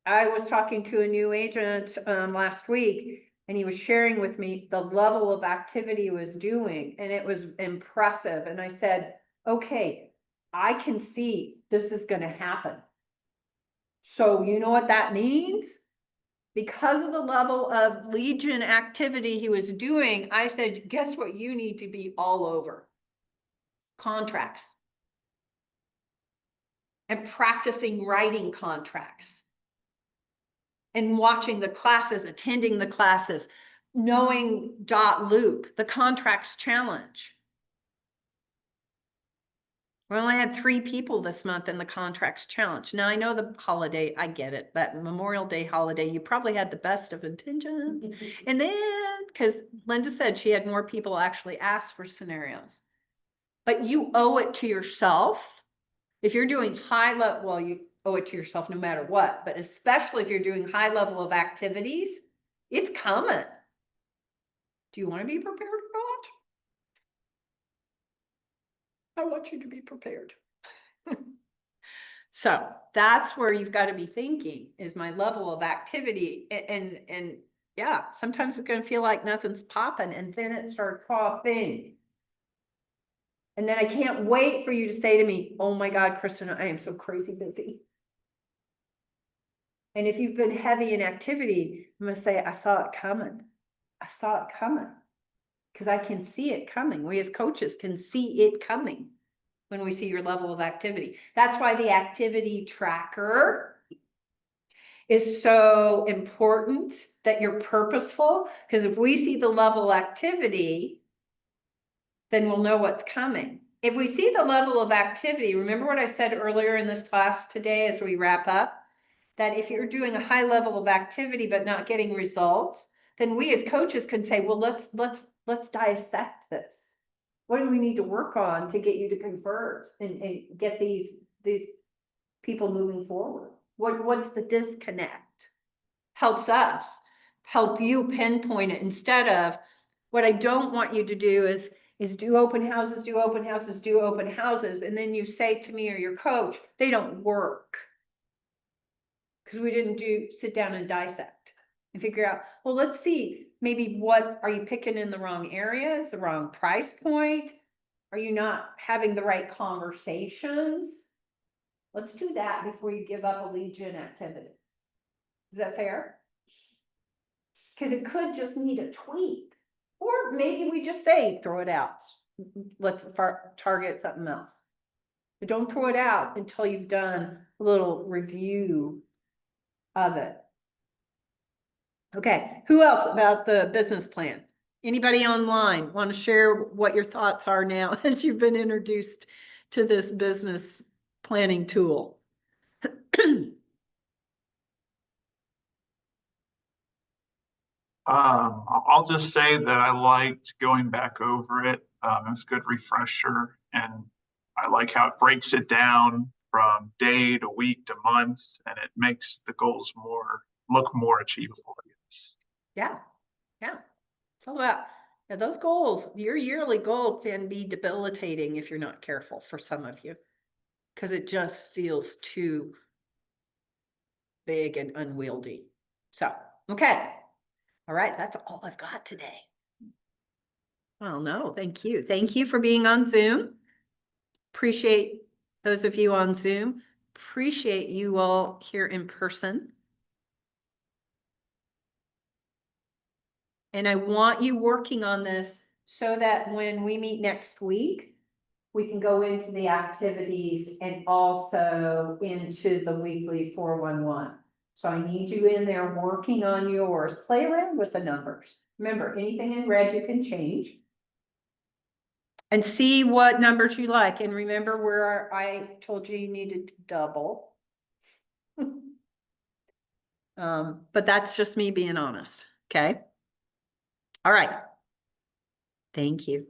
I was talking to a new agent last week, and he was sharing with me the level of activity he was doing, and it was impressive. And I said, okay, I can see this is going to happen. So you know what that means? Because of the level of lead gen activity he was doing, I said, guess what you need to be all over? Contracts. And practicing writing contracts. And watching the classes, attending the classes, knowing dot loop, the contracts challenge. We only had 3 people this month in the contracts challenge. Now I know the holiday, I get it, that Memorial Day holiday, you probably had the best of intentions. And then, because Linda said she had more people actually ask for scenarios. But you owe it to yourself. If you're doing high level, well, you owe it to yourself no matter what, but especially if you're doing high level of activities, it's coming. Do you want to be prepared or not? I want you to be prepared. So that's where you've got to be thinking, is my level of activity, and yeah, sometimes it's going to feel like nothing's popping, and then it starts popping. And then I can't wait for you to say to me, oh my God, Kristen, I am so crazy busy. And if you've been heavy in activity, I'm going to say, I saw it coming. I saw it coming. Because I can see it coming. We as coaches can see it coming when we see your level of activity. That's why the activity tracker is so important, that you're purposeful. Because if we see the level of activity, then we'll know what's coming. If we see the level of activity, remember what I said earlier in this class today as we wrap up, that if you're doing a high level of activity but not getting results, then we as coaches can say, well, let's dissect this. What do we need to work on to get you to convert and get these people moving forward? What's the disconnect? Helps us help you pinpoint it, instead of what I don't want you to do is do open houses, do open houses, do open houses. And then you say to me or your coach, they don't work. Because we didn't sit down and dissect and figure out, well, let's see, maybe what are you picking in the wrong areas, the wrong price point? Are you not having the right conversations? Let's do that before you give up a lead gen activity. Is that fair? Because it could just need a tweak. Or maybe we just say, throw it out. Let's target something else. But don't throw it out until you've done a little review of it. Okay, who else about the business plan? Anybody online want to share what your thoughts are now as you've been introduced to this business planning tool? I'll just say that I liked going back over it. It was a good refresher, and I like how it breaks it down from day to week to month, and it makes the goals look more achievable, I guess. Yeah. It's all about those goals. Your yearly goal can be debilitating if you're not careful for some of you, because it just feels too big and unwieldy. So, okay. All right, that's all I've got today. Well, no, thank you. Thank you for being on Zoom. Appreciate those of you on Zoom. Appreciate you all here in person. And I want you working on this so that when we meet next week, we can go into the activities and also into the weekly 411. So I need you in there working on yours. Play around with the numbers. Remember, anything in red you can change. And see what numbers you like. And remember where I told you needed to double. But that's just me being honest. Okay. All right. Thank you.